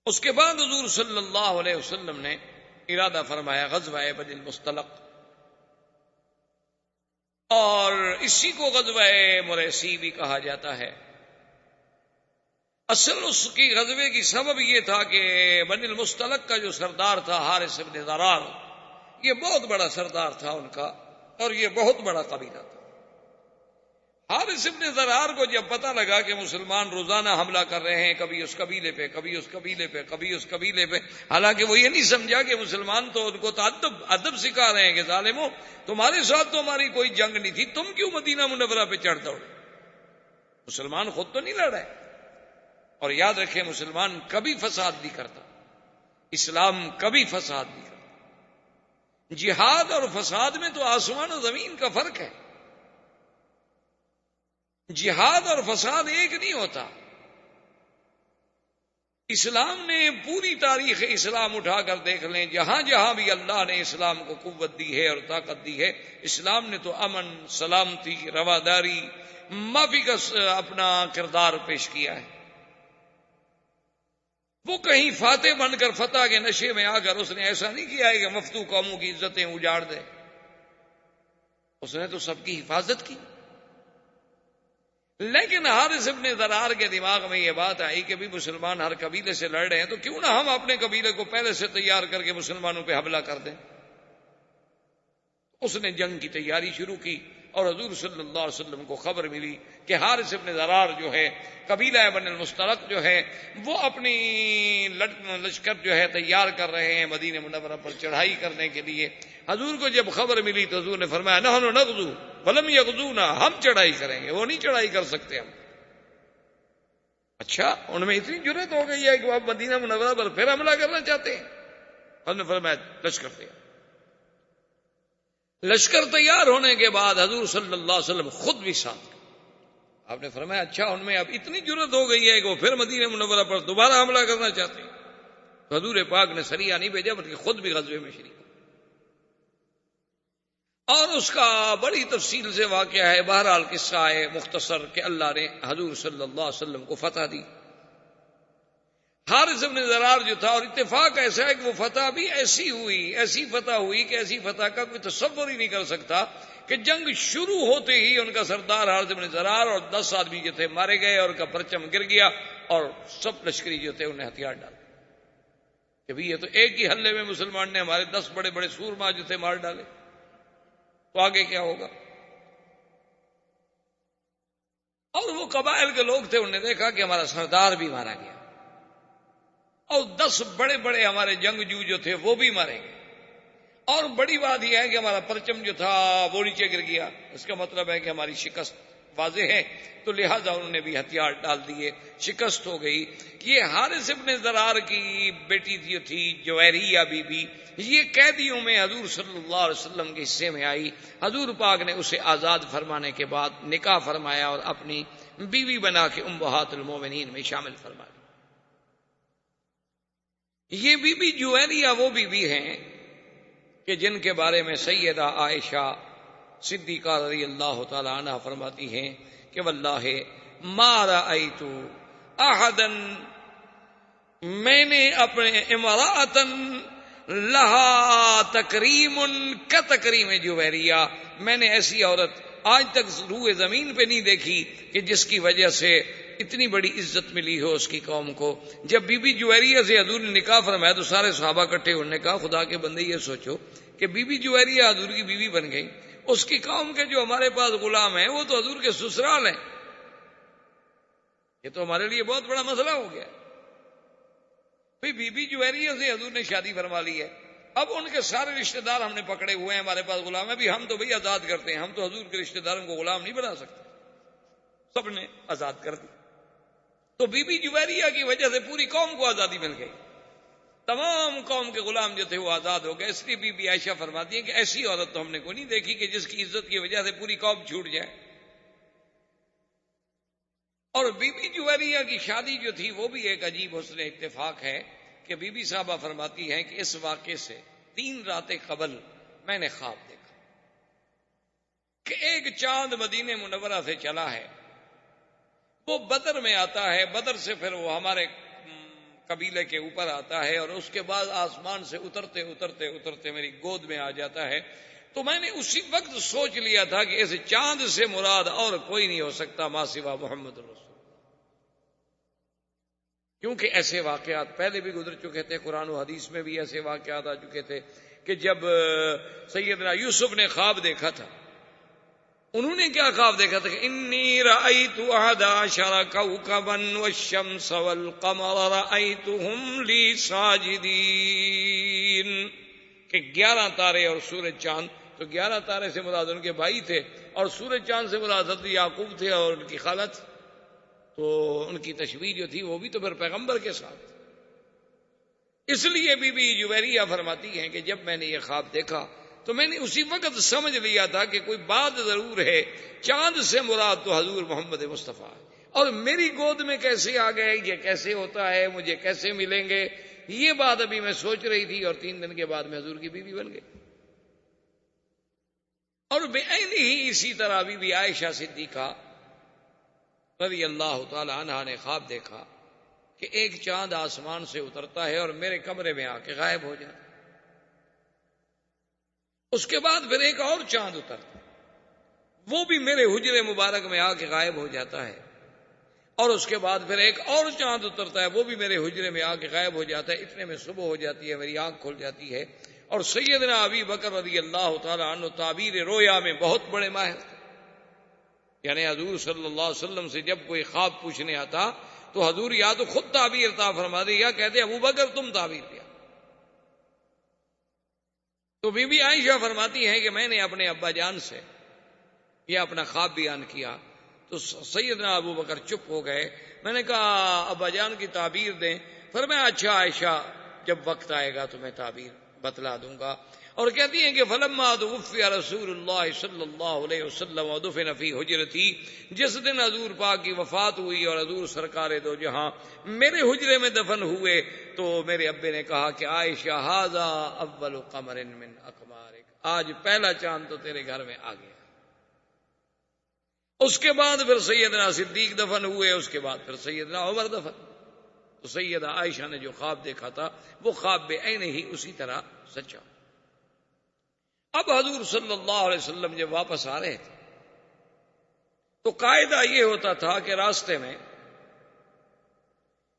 اس کے بعد حضور صلی اللہ علیہ وسلم نے ارادہ فرمایا غزوہ بنی المصطلق، اور اسی کو غزوہ مریسی بھی کہا جاتا ہے۔ اصل اس کی غزوے کی سبب یہ تھا کہ بنی المصطلق کا جو سردار تھا حارث بن ضرار، یہ بہت بڑا سردار تھا ان کا، اور یہ بہت بڑا قبیلہ تھا۔ حارث بن ضرار کو جب پتہ لگا کہ مسلمان روزانہ حملہ کر رہے ہیں، کبھی اس قبیلے پہ، کبھی اس قبیلے پہ، کبھی اس قبیلے پہ، حالانکہ وہ یہ نہیں سمجھا کہ مسلمان تو ان کو ادب سکھا رہے ہیں کہ ظالموں تمہارے ساتھ تو ہماری کوئی جنگ نہیں تھی، تم کیوں مدینہ منورہ پہ چڑھ دوڑے؟ مسلمان خود تو نہیں لڑ رہے۔ اور یاد رکھیں مسلمان کبھی فساد نہیں کرتا، اسلام کبھی فساد نہیں کرتا۔ جہاد اور فساد میں تو آسمان و زمین کا فرق ہے، جہاد اور فساد ایک نہیں ہوتا۔ اسلام نے پوری تاریخ اسلام اٹھا کر دیکھ لیں، جہاں جہاں بھی اللہ نے اسلام کو قوت دی ہے اور طاقت دی ہے، اسلام نے تو امن، سلامتی، رواداری، معافی کا اپنا کردار پیش کیا ہے۔ وہ کہیں فاتح بن کر فتح کے نشے میں آ کر اس نے ایسا نہیں کیا ہے کہ مفتو قوموں کی عزتیں اجاڑ دے، اس نے تو سب کی حفاظت کی۔ لیکن حارث بن ضرار کے دماغ میں یہ بات آئی کہ بھی مسلمان ہر قبیلے سے لڑ رہے ہیں، تو کیوں نہ ہم اپنے قبیلے کو پہلے سے تیار کر کے مسلمانوں پہ حملہ کر دیں۔ اس نے جنگ کی تیاری شروع کی، اور حضور صلی اللہ علیہ وسلم کو خبر ملی کہ حارث بن ضرار جو ہے، قبیلہ بنی المصطلق جو ہے، وہ اپنی لشکر جو ہے تیار کر رہے ہیں مدینہ منورہ پر چڑھائی کرنے کے لیے۔ حضور کو جب خبر ملی تو حضور نے فرمایا نحن نغزو ولم یغزونا، ہم چڑھائی کریں گے، وہ نہیں چڑھائی کر سکتے ہم۔ اچھا، ان میں اتنی جرأت ہو گئی ہے کہ وہ اب مدینہ منورہ پر پھر حملہ کرنا چاہتے ہیں۔ حضور نے فرمایا لشکر تیار۔ لشکر تیار ہونے کے بعد حضور صلی اللہ علیہ وسلم خود بھی ساتھ گئے۔ آپ نے فرمایا اچھا، ان میں اب اتنی جرأت ہو گئی ہے کہ وہ پھر مدینہ منورہ پر دوبارہ حملہ کرنا چاہتے ہیں۔ تو حضور پاک نے سریہ نہیں بھیجا بلکہ خود بھی غزوے میں شریک، اور اس کا بڑی تفصیل سے واقعہ ہے۔ بہرحال قصہ ہے مختصر کہ اللہ نے حضور صلی اللہ علیہ وسلم کو فتح دی۔ حارث بن ضرار جو تھا، اور اتفاق ایسا ہے کہ وہ فتح بھی ایسی ہوئی، ایسی فتح ہوئی کہ ایسی فتح کا کوئی تصور ہی نہیں کر سکتا کہ جنگ شروع ہوتے ہی ان کا سردار حارث بن ضرار اور 10 آدمی جو تھے مارے گئے، اور ان کا پرچم گر گیا، اور سب لشکری جو تھے انہیں ہتھیار ڈالے کہ بھی یہ تو ایک ہی حلے میں مسلمان نے ہمارے 10 بڑے بڑے سورما جو تھے مار ڈالے، تو آگے کیا ہوگا؟ اور وہ قبائل کے لوگ تھے، انہوں نے دیکھا کہ ہمارا سردار بھی مارا گیا، اور 10 بڑے بڑے ہمارے جنگجو جو تھے وہ بھی مارے گئے، اور بڑی بات یہ ہے کہ ہمارا پرچم جو تھا وہ نیچے گر گیا۔ اس کا مطلب ہے کہ ہماری شکست واضح ہے، تو لہٰذا انہوں نے بھی ہتھیار ڈال دیے، شکست ہو گئی۔ یہ حارث ابن ضرار کی بیٹی تھی جویریہ بی بی، یہ قیدیوں میں حضور صلی اللہ علیہ وسلم کے حصے میں آئی۔ حضور پاک نے اسے آزاد فرمانے کے بعد نکاح فرمایا اور اپنی بیوی بنا کے امہات المومنین میں شامل فرمایا۔ یہ بی بی جویریہ وہ بی بی ہیں کہ جن کے بارے میں سیدہ عائشہ صدیقہ رضی اللہ تعالی عنہ فرماتی ہیں کہ واللہ ما رأیت احدا، میں نے اپنے امرأۃ لہا تکریم کتکریم جویریہ، میں نے ایسی عورت آج تک روئے زمین پہ نہیں دیکھی کہ جس کی وجہ سے اتنی بڑی عزت ملی ہو اس کی قوم کو۔ جب بی بی جویریہ سے حضور نے نکاح فرمایا تو سارے صحابہ اکٹھے انہوں نے کہا خدا کے بندے یہ سوچو کہ بی بی جویریہ حضور کی بیوی بن گئی، اس کی قوم کے جو ہمارے پاس غلام ہیں وہ تو حضور کے سسرال ہیں، یہ تو ہمارے لیے بہت بڑا مسئلہ ہو گیا۔ بی بی جویریہ سے حضور نے شادی فرما لی ہے، اب ان کے سارے رشتہ دار ہم نے پکڑے ہوئے ہیں، ہمارے پاس غلام ہیں، بھی ہم تو بھئی آزاد کرتے ہیں، ہم تو حضور کے رشتہ داروں کو غلام نہیں بنا سکتے، سب نے آزاد کر دی۔ تو بی بی جویریہ کی وجہ سے پوری قوم کو آزادی مل گئی، تمام قوم کے غلام جو تھے وہ آزاد ہو گئے۔ اس لیے بی بی عائشہ فرماتی ہیں کہ ایسی عورت تو ہم نے کوئی نہیں دیکھی کہ جس کی عزت کی وجہ سے پوری قوم چھوٹ جائے۔ اور بی بی جویریہ کی شادی جو تھی وہ بھی ایک عجیب حسن اتفاق ہے کہ بی بی صاحبہ فرماتی ہیں کہ اس واقعے سے 3 راتیں قبل میں نے خواب دیکھا کہ ایک چاند مدینہ منورہ سے چلا ہے، وہ بدر میں آتا ہے، بدر سے پھر وہ ہمارے قبیلے کے اوپر آتا ہے اور اس کے بعد آسمان سے اترتے اترتے اترتے میری گود میں آ جاتا ہے۔ تو میں نے اسی وقت سوچ لیا تھا کہ اس چاند سے مراد اور کوئی نہیں ہو سکتا ما سوا محمد رسول، کیونکہ ایسے واقعات پہلے بھی گزر چکے تھے، قرآن و حدیث میں بھی ایسے واقعات آ چکے تھے کہ جب سیدنا یوسف نے خواب دیکھا تھا، انہوں نے کیا خواب دیکھا تھا کہ انی رأیت 11 کوكبا والشمس والقمر رأیتهم لی ساجدین، کہ 11 تارے اور سورج چاند، تو 11 تارے سے مراد ان کے بھائی تھے اور سورج چاند سے مراد حضرت یعقوب تھے اور ان کی خالہ تھی، تو ان کی تشبیہ جو تھی وہ بھی تو پھر پیغمبر کے ساتھ۔ اس لیے بی بی جویریہ فرماتی ہیں کہ جب میں نے یہ خواب دیکھا تو میں نے اسی وقت سمجھ لیا تھا کہ کوئی بات ضرور ہے، چاند سے مراد تو حضور محمد مصطفیٰ ہے، اور میری گود میں کیسے آ گئے، یہ کیسے ہوتا ہے، مجھے کیسے ملیں گے، یہ بات ابھی میں سوچ رہی تھی، اور 3 دن کے بعد میں حضور کی بیوی بن گئی۔ اور بعین ہی اسی طرح بی بی عائشہ صدیقہ رضی اللہ تعالی عنہا نے خواب دیکھا کہ ایک چاند آسمان سے اترتا ہے اور میرے کمرے میں آ کے غائب ہو جاتا ہے، اس کے بعد پھر ایک اور چاند اترتا ہے، وہ بھی میرے حجرے مبارک میں آ کے غائب ہو جاتا ہے، اور اس کے بعد پھر ایک اور چاند اترتا ہے، وہ بھی میرے حجرے میں آ کے غائب ہو جاتا ہے۔ اتنے میں صبح ہو جاتی ہے، میری آنکھ کھل جاتی ہے، اور سیدنا ابی بکر رضی اللہ تعالی عنہ تعبیر رویا میں بہت بڑے ماہر تھے، یعنی حضور صلی اللہ علیہ وسلم سے جب کوئی خواب پوچھنے آتا تو حضور یا تو خود تعبیر عطا فرما دے یا کہتے ابو بکر تم تعبیر دیا۔ تو بی بی عائشہ فرماتی ہیں کہ میں نے اپنے ابا جان سے یہ اپنا خواب بیان کیا تو سیدنا ابو بکر چپ ہو گئے۔ میں نے کہا ابا جان کی تعبیر دیں، فرمایا اچھا عائشہ جب وقت آئے گا تو میں تعبیر بتلا دوں گا۔ اور کہتی ہیں کہ فلما توفی رسول اللہ صلی اللہ علیہ وسلم ودفن فی حجرتی، جس دن حضور پاک کی وفات ہوئی اور حضور سرکار دو جہاں میرے حجرے میں دفن ہوئے، تو میرے ابے نے کہا کہ عائشہ ھذا اول قمر من اقمارک، آج پہلا چاند تو تیرے گھر میں آ گیا۔ اس کے بعد پھر سیدنا صدیق دفن ہوئے، اس کے بعد پھر سیدنا عمر دفن۔ تو سیدہ عائشہ نے جو خواب دیکھا تھا وہ خواب بعین ہی اسی طرح سچا۔ اب حضور صلی اللہ علیہ وسلم جب واپس آ رہے تھے تو قاعدہ یہ ہوتا تھا کہ راستے میں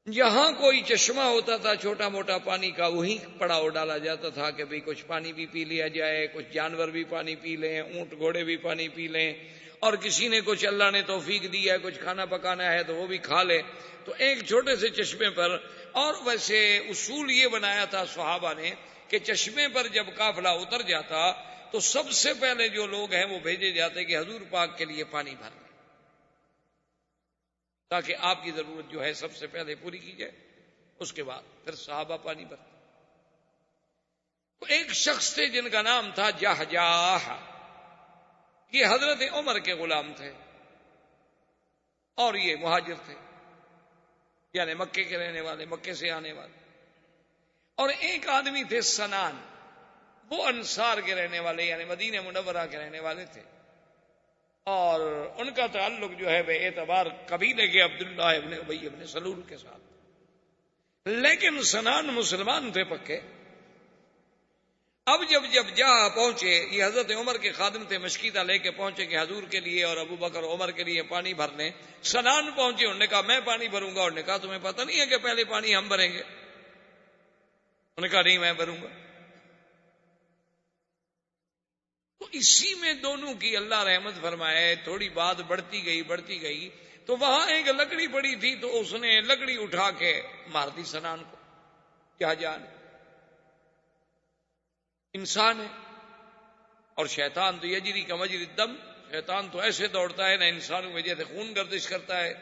جہاں کوئی چشمہ ہوتا تھا چھوٹا موٹا پانی کا، وہیں پڑاؤ ڈالا جاتا تھا کہ بھئی کچھ پانی بھی پی لیا جائے، کچھ جانور بھی پانی پی لیں، اونٹ گھوڑے بھی پانی پی لیں، اور کسی نے کچھ اللہ نے توفیق دی ہے کچھ کھانا پکانا ہے تو وہ بھی کھا لے۔ تو ایک چھوٹے سے چشمے پر، اور ویسے اصول یہ بنایا تھا صحابہ نے کہ چشمے پر جب قافلہ اتر جاتا تو سب سے پہلے جو لوگ ہیں وہ بھیجے جاتے کہ حضور پاک کے لیے پانی بھر لیں، تاکہ آپ کی ضرورت جو ہے سب سے پہلے پوری کی جائے. اس کے بعد پھر صحابہ پانی بھرتے. ایک شخص تھے جن کا نام تھا جہجاہ. یہ حضرت عمر کے غلام تھے اور یہ مہاجر تھے، یعنی مکے کے رہنے والے، مکے سے آنے والے. اور ایک آدمی تھے سنان، وہ انصار کے رہنے والے یعنی مدینہ منورہ کے رہنے والے تھے، اور ان کا تعلق جو ہے بے اعتبار قبیلے کے عبداللہ ابن ابی ابن سلول کے ساتھ. لیکن سنان مسلمان تھے پکے. اب جب جہاں پہنچے، یہ حضرت عمر کے خادم تھے، مشکیدہ لے کے پہنچے کہ حضور کے لیے اور ابو بکر عمر کے لیے پانی بھر لیں. سنان پہنچے، انہوں نے کہا میں پانی بھروں گا. انہوں نے کہا تمہیں پتہ نہیں ہے کہ پہلے پانی ہم بھریں گے؟ انہوں نے کہا نہیں میں بھروں گا. تو اسی میں دونوں کی اللہ رحمت فرمائے تھوڑی بات بڑھتی گئی. تو وہاں ایک لکڑی پڑی تھی، تو اس نے لکڑی اٹھا کے مار دی سنان کو. کیا جان انسان ہے، اور شیطان تو یجری کا مجری الدم، شیطان تو ایسے دوڑتا ہے نا انسانوں میں جیسے خون گردش کرتا ہے.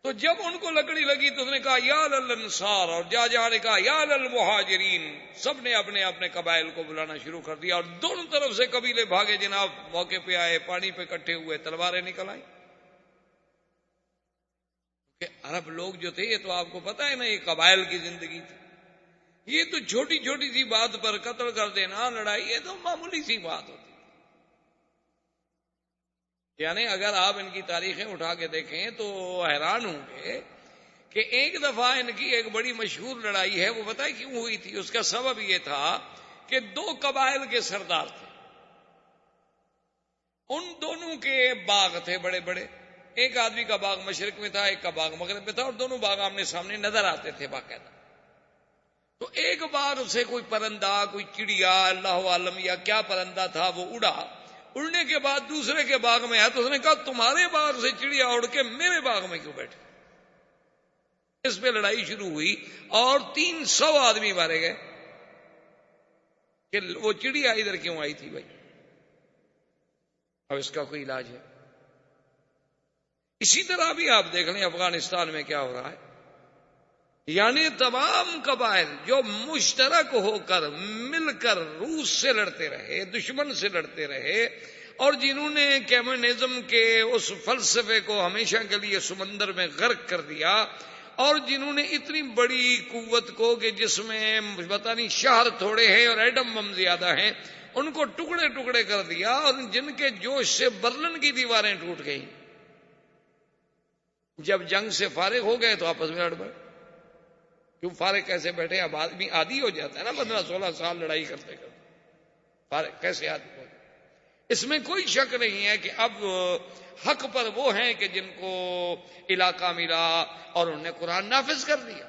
تو جب ان کو لکڑی لگی تو اس نے کہا یا للانصار، اور جہاں نے کہا یا للمہاجرین. سب نے اپنے اپنے قبائل کو بلانا شروع کر دیا، اور دونوں طرف سے قبیلے بھاگے جناب. موقع پہ آئے، پانی پہ اکٹھے ہوئے، تلواریں نکل آئیں. کہ عرب لوگ جو تھے، یہ تو آپ کو پتہ ہے نا، یہ قبائل کی زندگی تھی. یہ تو چھوٹی چھوٹی سی بات پر قتل کر دینا، لڑائی، یہ تو معمولی سی بات ہوتی. یعنی اگر آپ ان کی تاریخیں اٹھا کے دیکھیں تو حیران ہوں گے کہ ایک دفعہ ان کی ایک بڑی مشہور لڑائی ہے. وہ بتائیں کیوں ہوئی تھی؟ اس کا سبب یہ تھا کہ دو قبائل کے سردار تھے، ان دونوں کے باغ تھے بڑے بڑے. ایک آدمی کا باغ مشرق میں تھا، ایک کا باغ مغرب میں تھا، اور دونوں باغ آمنے سامنے نظر آتے تھے باقاعدہ. تو ایک بار سے کوئی پرندہ، کوئی چڑیا، اللہ عالم یا کیا پرندہ تھا، وہ اڑا. اڑنے کے بعد دوسرے کے باغ میں آیا تو اس نے کہا تمہارے باغ سے چڑیا اڑ کے میرے باغ میں کیوں بیٹھے؟ اس پہ لڑائی شروع ہوئی اور 300 آدمی مارے گئے کہ وہ چڑیا ادھر کیوں آئی تھی بھائی. اب اس کا کوئی علاج ہے؟ اسی طرح بھی آپ دیکھ لیں افغانستان میں کیا ہو رہا ہے. یعنی تمام قبائل جو مشترک ہو کر مل کر روس سے لڑتے رہے، دشمن سے لڑتے رہے، اور جنہوں نے کمیونزم کے اس فلسفے کو ہمیشہ کے لیے سمندر میں غرق کر دیا، اور جنہوں نے اتنی بڑی قوت کو کہ جس میں پتہ نہیں شہر تھوڑے ہیں اور ایٹم بم زیادہ ہیں، ان کو ٹکڑے ٹکڑے کر دیا، اور جن کے جوش سے برلن کی دیواریں ٹوٹ گئیں. جب جنگ سے فارغ ہو گئے تو آپس میں لڑ پڑے. کیوں فارغ کیسے بیٹھے؟ اب آدمی عادی ہو جاتا ہے نا 15-16 سال لڑائی کرتے کرتے. فارغ کیسے آدمی ہو؟ اس میں کوئی شک نہیں ہے کہ اب حق پر وہ ہیں کہ جن کو علاقہ ملا اور انہوں نے قرآن نافذ کر دیا.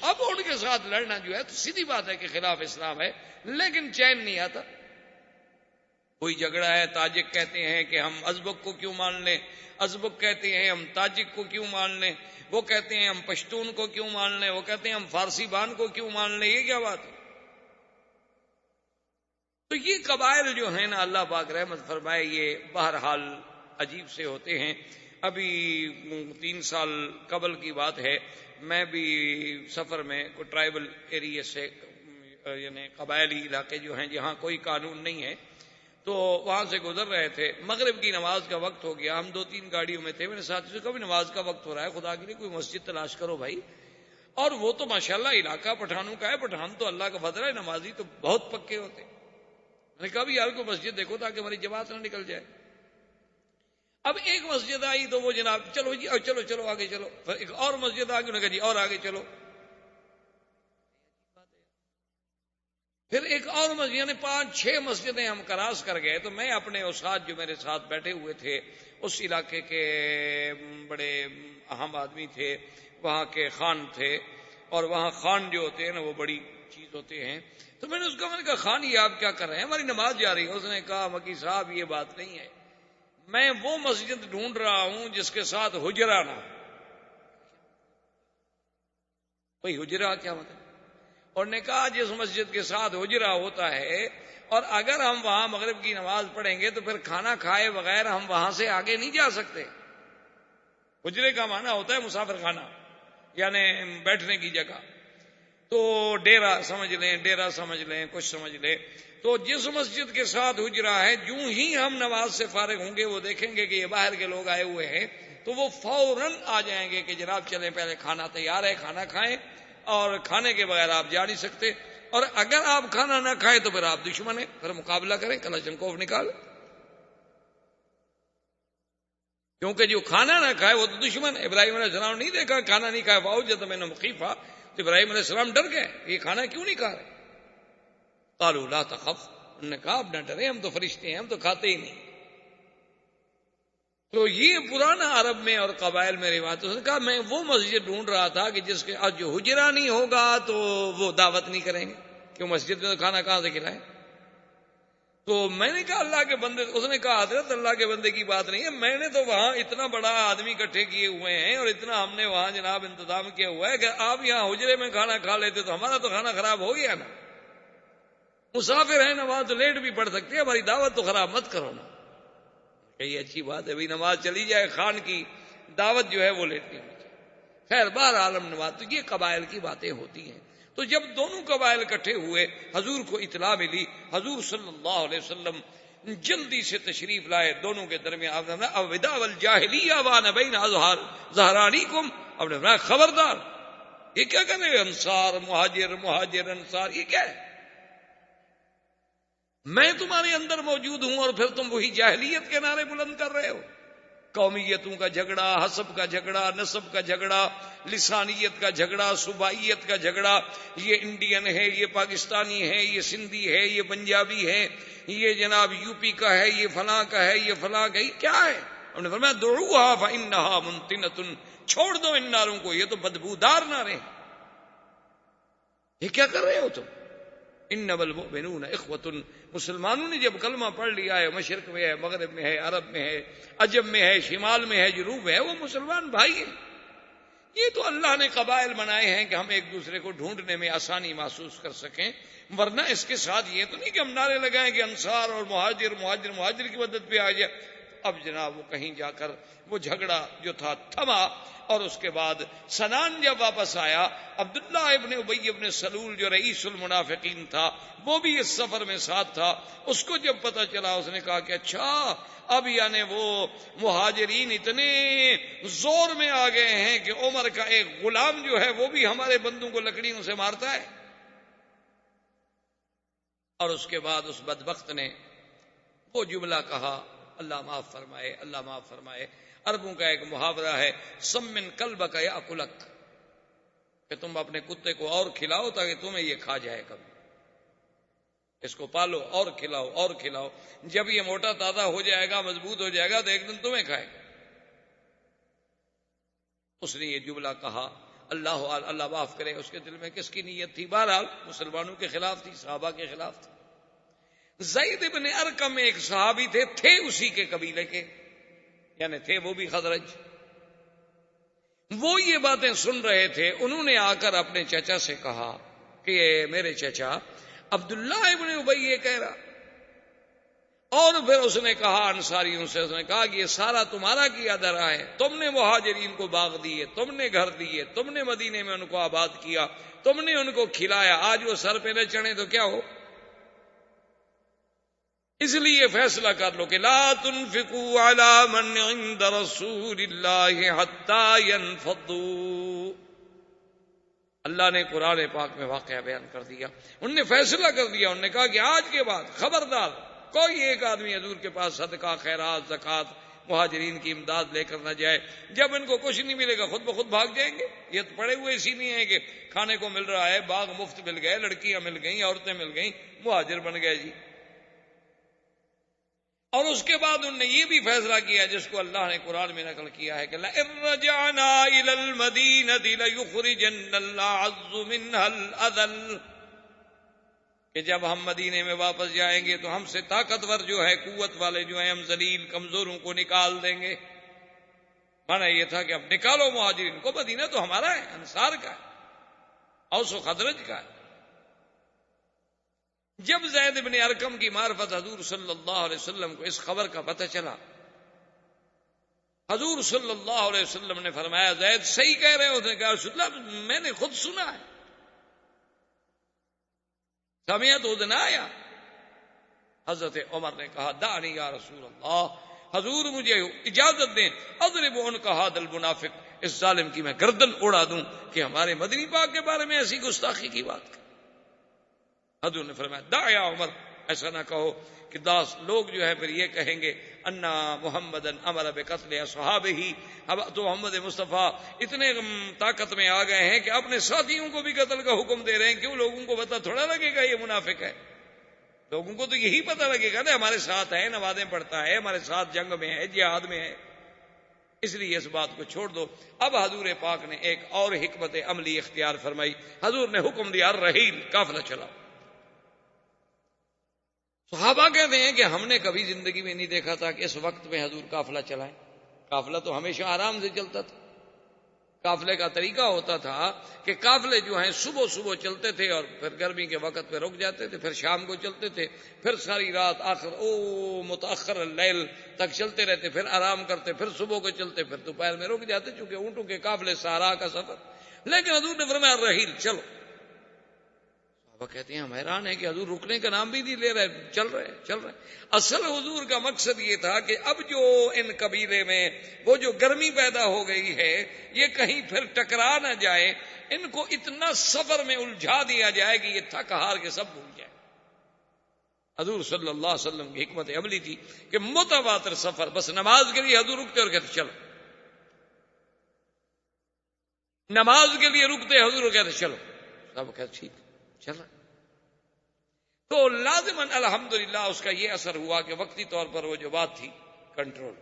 اب ان کے ساتھ لڑنا جو ہے تو سیدھی بات ہے کہ خلاف اسلام ہے، لیکن چین نہیں آتا. کوئی جھگڑا ہے، تاجک کہتے ہیں کہ ہم ازبک کو کیوں مان لیں، ازبک کہتے ہیں ہم تاجک کو کیوں مان لیں، وہ کہتے ہیں ہم پشتون کو کیوں مان لیں، وہ کہتے ہیں ہم فارسی بان کو کیوں مان لیں. یہ کیا بات ہے؟ تو یہ قبائل جو ہیں نا، اللہ پاک رحمت فرمائے، یہ بہرحال عجیب سے ہوتے ہیں. ابھی 3 سال قبل کی بات ہے، میں بھی سفر میں کوئی ٹرائبل ایریا سے، یعنی قبائلی علاقے جو ہیں جہاں کوئی قانون نہیں ہے، تو وہاں سے گزر رہے تھے. مغرب کی نماز کا وقت ہو گیا، ہم 2-3 گاڑیوں میں تھے. میرے ساتھی سے کبھی نماز کا وقت ہو رہا ہے، خدا کے لیے کوئی مسجد تلاش کرو بھائی. اور وہ تو ماشاءاللہ علاقہ پٹھانوں کا ہے، پٹھان تو اللہ کا فضل ہے، نمازی تو بہت پکے ہوتے. میں نے کہا بھی یار کو مسجد دیکھو تاکہ ہماری جماعت نہ نکل جائے. اب ایک مسجد آئی تو وہ جناب چلو جی چلو چلو آگے چلو. پھر ایک اور مسجد آ گئی، انہوں نے کہا جی اور آگے چلو. پھر ایک اور مسجد، یعنی 5-6 مسجدیں ہم کراس کر گئے. تو میں اپنے استاد جو میرے ساتھ بیٹھے ہوئے تھے، اس علاقے کے بڑے اہم آدمی تھے، وہاں کے خان تھے، اور وہاں خان جو ہوتے ہیں نا وہ بڑی چیز ہوتے ہیں. تو میں نے کہا خان یہ آپ کیا کر رہے ہیں؟ ہماری نماز جا رہی ہے. اس نے کہا مکی صاحب یہ بات نہیں ہے، میں وہ مسجد ڈھونڈ رہا ہوں جس کے ساتھ حجرہ نہ ہو. بھائی حجرہ کیا مطلب؟ اور نے کہا جس مسجد کے ساتھ حجرہ ہوتا ہے، اور اگر ہم وہاں مغرب کی نماز پڑھیں گے تو پھر کھانا کھائے بغیر ہم وہاں سے آگے نہیں جا سکتے. حجرے کا معنی ہوتا ہے مسافر خانہ، یعنی بیٹھنے کی جگہ. تو ڈیرا سمجھ لیں، ڈیرا سمجھ لیں، کچھ سمجھ لیں. تو جس مسجد کے ساتھ حجرہ ہے، جو ہی ہم نماز سے فارغ ہوں گے وہ دیکھیں گے کہ یہ باہر کے لوگ آئے ہوئے ہیں، تو وہ فوراً آ جائیں گے کہ جناب چلیں پہلے کھانا تیار ہے، کھانا کھائیں، اور کھانے کے بغیر آپ جا نہیں سکتے. اور اگر آپ کھانا نہ کھائیں تو پھر آپ دشمن ہیں، پھر مقابلہ کریں، کلاشنکوف نکال. کیونکہ جو کھانا نہ کھائے وہ تو دشمن ہے. ابراہیم علیہ السلام نہیں دیکھا کھانا نہیں کھایا، فاوجد منهم خیفہ، تو ابراہیم علیہ السلام ڈر گئے، یہ کھانا کیوں نہیں کھا رہے؟ قالوا لا تخف، انہوں نے کہا اب نہ ڈرے، ہم تو فرشتے ہیں، ہم تو کھاتے ہی نہیں. تو یہ پرانا عرب میں اور قبائل میں روایت. اس نے کہا میں وہ مسجد ڈھونڈ رہا تھا کہ جس کے جو حجرہ نہیں ہوگا تو وہ دعوت نہیں کریں گے، کیوں مسجد میں تو کھانا کہاں سے کھلائیں. تو میں نے کہا اللہ کے بندے، اس نے کہا حضرت اللہ کے بندے کی بات نہیں ہے، میں نے تو وہاں اتنا بڑا آدمی اکٹھے کیے ہوئے ہیں اور اتنا ہم نے وہاں جناب انتظام کیا ہوا ہے کہ آپ یہاں حجرے میں کھانا کھا لیتے تو ہمارا تو کھانا خراب ہو گیا نا. مسافر ہیں نا، وہاں تو لیٹ بھی پڑ سکتے ہیں، ہماری دعوت تو خراب مت کرو نا. کہ یہ اچھی بات ہے بھائی، نماز چلی جائے، خان کی دعوت جو ہے وہ لیٹ نہیں ہوتی. خیر بہر عالم نماز، تو یہ قبائل کی باتیں ہوتی ہیں. تو جب دونوں قبائل اکٹھے ہوئے، حضور کو اطلاع ملی، حضور صلی اللہ علیہ وسلم جلدی سے تشریف لائے دونوں کے درمیان. الوداع والجاہلیہ وانا بین ظہرانیکم، اب نے فرمایا خبردار، یہ کیا کر رہے ہیں انصار مہاجر، مہاجر انصار، یہ کیا ہے؟ میں تمہارے اندر موجود ہوں اور پھر تم وہی جاہلیت کے نعرے بلند کر رہے ہو. قومیتوں کا جھگڑا، حسب کا جھگڑا، نسب کا جھگڑا، لسانیت کا جھگڑا، صوبائیت کا جھگڑا، یہ انڈین ہے، یہ پاکستانی ہے، یہ سندھی ہے، یہ پنجابی ہے، یہ جناب یو پی کا ہے، یہ فلاں کا ہے، یہ فلاں کا ہے، یہ کیا ہے؟ انہوں نے فرمایا دعوها فإنها منتنة، چھوڑ دو ان نعروں کو، یہ تو بدبودار نعرے ہیں. یہ کیا کر رہے ہو تم؟ انما المؤمنون اخوۃ، مسلمانوں نے جب کلمہ پڑھ لیا ہے، مشرق میں ہے، مغرب میں ہے، عرب میں ہے، عجم میں ہے، شمال میں ہے، جنوب میں ہے، وہ مسلمان بھائی ہیں. یہ تو اللہ نے قبائل بنائے ہیں کہ ہم ایک دوسرے کو ڈھونڈنے میں آسانی محسوس کر سکیں، ورنہ اس کے ساتھ یہ تو نہیں کہ ہم نعرے لگائیں کہ انصار اور مہاجر، مہاجر مہاجر کی مدد پہ آ جائے. اب جناب وہ کہیں جا کر وہ جھگڑا جو تھا تھما، اور اس کے بعد سنان جب واپس آیا، عبداللہ ابن ابی ابن سلول جو رئیس المنافقین تھا وہ بھی اس سفر میں ساتھ تھا. اس کو جب پتہ چلا اس نے کہا کہ اچھا اب یعنی وہ مہاجرین اتنے زور میں آ گئے ہیں کہ عمر کا ایک غلام جو ہے وہ بھی ہمارے بندوں کو لکڑیوں سے مارتا ہے. اور اس کے بعد اس بدبخت نے وہ جملہ کہا، اللہ معاف فرمائے، اللہ معاف فرمائے. عربوں کا ایک محاورہ ہے، سمن کلبک یاکلک، کہ تم اپنے کتے کو اور کھلاؤ تاکہ تمہیں یہ کھا جائے. کبھی اس کو پالو اور کھلاؤ اور کھلاؤ، جب یہ موٹا تازہ ہو جائے گا، مضبوط ہو جائے گا تو ایک دن تمہیں کھائے گا. اس نے یہ جملہ کہا، اللہ معاف کرے اس کے دل میں کس کی نیت تھی، بہرحال مسلمانوں کے خلاف تھی، صحابہ کے خلاف تھی. زید ابن ارقم ایک صحابی تھے اسی کے قبیلے کے، یعنی تھے وہ بھی خزرج. وہ یہ باتیں سن رہے تھے. انہوں نے آ کر اپنے چچا سے کہا کہ میرے چچا عبداللہ ابن ابی یہ کہہ رہا. اور پھر اس نے کہا انصاریوں سے، اس نے کہا کہ یہ سارا تمہارا کیا دھرا ہے، تم نے مہاجرین کو باغ دیے، تم نے گھر دیے، تم نے مدینے میں ان کو آباد کیا، تم نے ان کو کھلایا، آج وہ سر پہ نہ چڑھے تو کیا ہو؟ اس لیے فیصلہ کر لو کہ لا تنفقوا علی من عند رسول اللہ حتی ينفضوا. اللہ نے قرآن پاک میں واقعہ بیان کر دیا، انہوں نے فیصلہ کر دیا. انہوں نے کہا کہ آج کے بعد خبردار کوئی ایک آدمی حضور کے پاس صدقہ، خیرات، زکوٰۃ، مہاجرین کی امداد لے کر نہ جائے. جب ان کو کچھ نہیں ملے گا خود بخود بھاگ جائیں گے. یہ تو پڑے ہوئے اسی نہیں ہیں کہ کھانے کو مل رہا ہے، باغ مفت مل گئے، لڑکیاں مل گئیں، عورتیں مل گئیں، مہاجر بن گئے جی. اور اس کے بعد انہوں نے یہ بھی فیصلہ کیا جس کو اللہ نے قرآن میں نقل کیا ہے کہ لَئِن رَّجَعْنَا إِلَى الْمَدِينَةِ لَيُخْرِجَنَّ الْأَعَزُّ مِنْهَا الْأَذَلَّ، کہ جب ہم مدینے میں واپس جائیں گے تو ہم سے طاقتور جو ہے، قوت والے جو ہیں، ہم ذلیل کمزوروں کو نکال دیں گے. مانا یہ تھا کہ اب نکالو مہاجرین کو، مدینہ تو ہمارا ہے، انصار کا ہے، اوس و خزرج کا ہے. جب زید بن ارقم کی معرفت حضور صلی اللہ علیہ وسلم کو اس خبر کا پتہ چلا حضور صلی اللہ علیہ وسلم نے فرمایا زید صحیح کہہ رہے ہوتے، کہا رسول اللہ میں نے خود سنا ہے، سمعت اذنایا۔ حضرت عمر نے کہا دعنی یا رسول اللہ، حضور مجھے اجازت دیں اضرب عنق ھذا المنافق، اس ظالم کی میں گردن اڑا دوں کہ ہمارے مدنی پاک کے بارے میں ایسی گستاخی کی بات کرے۔ حضور نے فرمایا دع یا عمر، ایسا نہ کہو کہ 10 لوگ جو ہے پھر یہ کہیں گے انا محمد امر بقتل اصحابہ، اب تو محمد مصطفیٰ اتنے طاقت میں آ گئے ہیں کہ اپنے ساتھیوں کو بھی قتل کا حکم دے رہے ہیں، کیوں لوگوں کو پتہ تھوڑا لگے گا یہ منافق ہے؟ لوگوں کو تو یہی پتہ لگے گا نا ہمارے ساتھ ہے، نمازیں پڑھتا ہے، ہمارے ساتھ جنگ میں ہے، جہاد میں ہے، اس لیے اس بات کو چھوڑ دو۔ اب حضور پاک نے ایک اور حکمت عملی اختیار فرمائی، حضور نے حکم دیا الرحیل، قافلہ چلاؤ۔ صحابہ کہتے ہیں کہ ہم نے کبھی زندگی میں نہیں دیکھا تھا کہ اس وقت میں حضور قافلہ چلائیں، قافلہ تو ہمیشہ آرام سے چلتا تھا۔ قافلے کا طریقہ ہوتا تھا کہ قافلے جو ہیں صبح صبح چلتے تھے اور پھر گرمی کے وقت پہ رک جاتے تھے، پھر شام کو چلتے تھے، پھر ساری رات آخر متاخر اللیل تک چلتے رہتے، پھر آرام کرتے، پھر صبح کو چلتے، پھر دوپہر میں رک جاتے، چونکہ اونٹوں کے قافلے صحرا کا سفر۔ لیکن حضور نے فرمایا الرحیل، چلو۔ صحابہ کہتے ہیں ہم حیران ہیں کہ حضور رکنے کا نام بھی نہیں لے رہے، چل رہے۔ اصل حضور کا مقصد یہ تھا کہ اب جو ان قبیلے میں وہ جو گرمی پیدا ہو گئی ہے یہ کہیں پھر ٹکرا نہ جائے، ان کو اتنا سفر میں الجھا دیا جائے کہ یہ تھک ہار کے سب بھول جائے۔ حضور صلی اللہ علیہ وسلم کی حکمت عملی تھی کہ متواتر سفر، بس نماز کے لیے حضور رکتے اور کہتے چلو، نماز کے لیے رکتے حضور کہتے چلو، سب کہتے ٹھیک چل رہا۔ تو لازماً الحمدللہ اس کا یہ اثر ہوا کہ وقتی طور پر وہ جو بات تھی کنٹرول،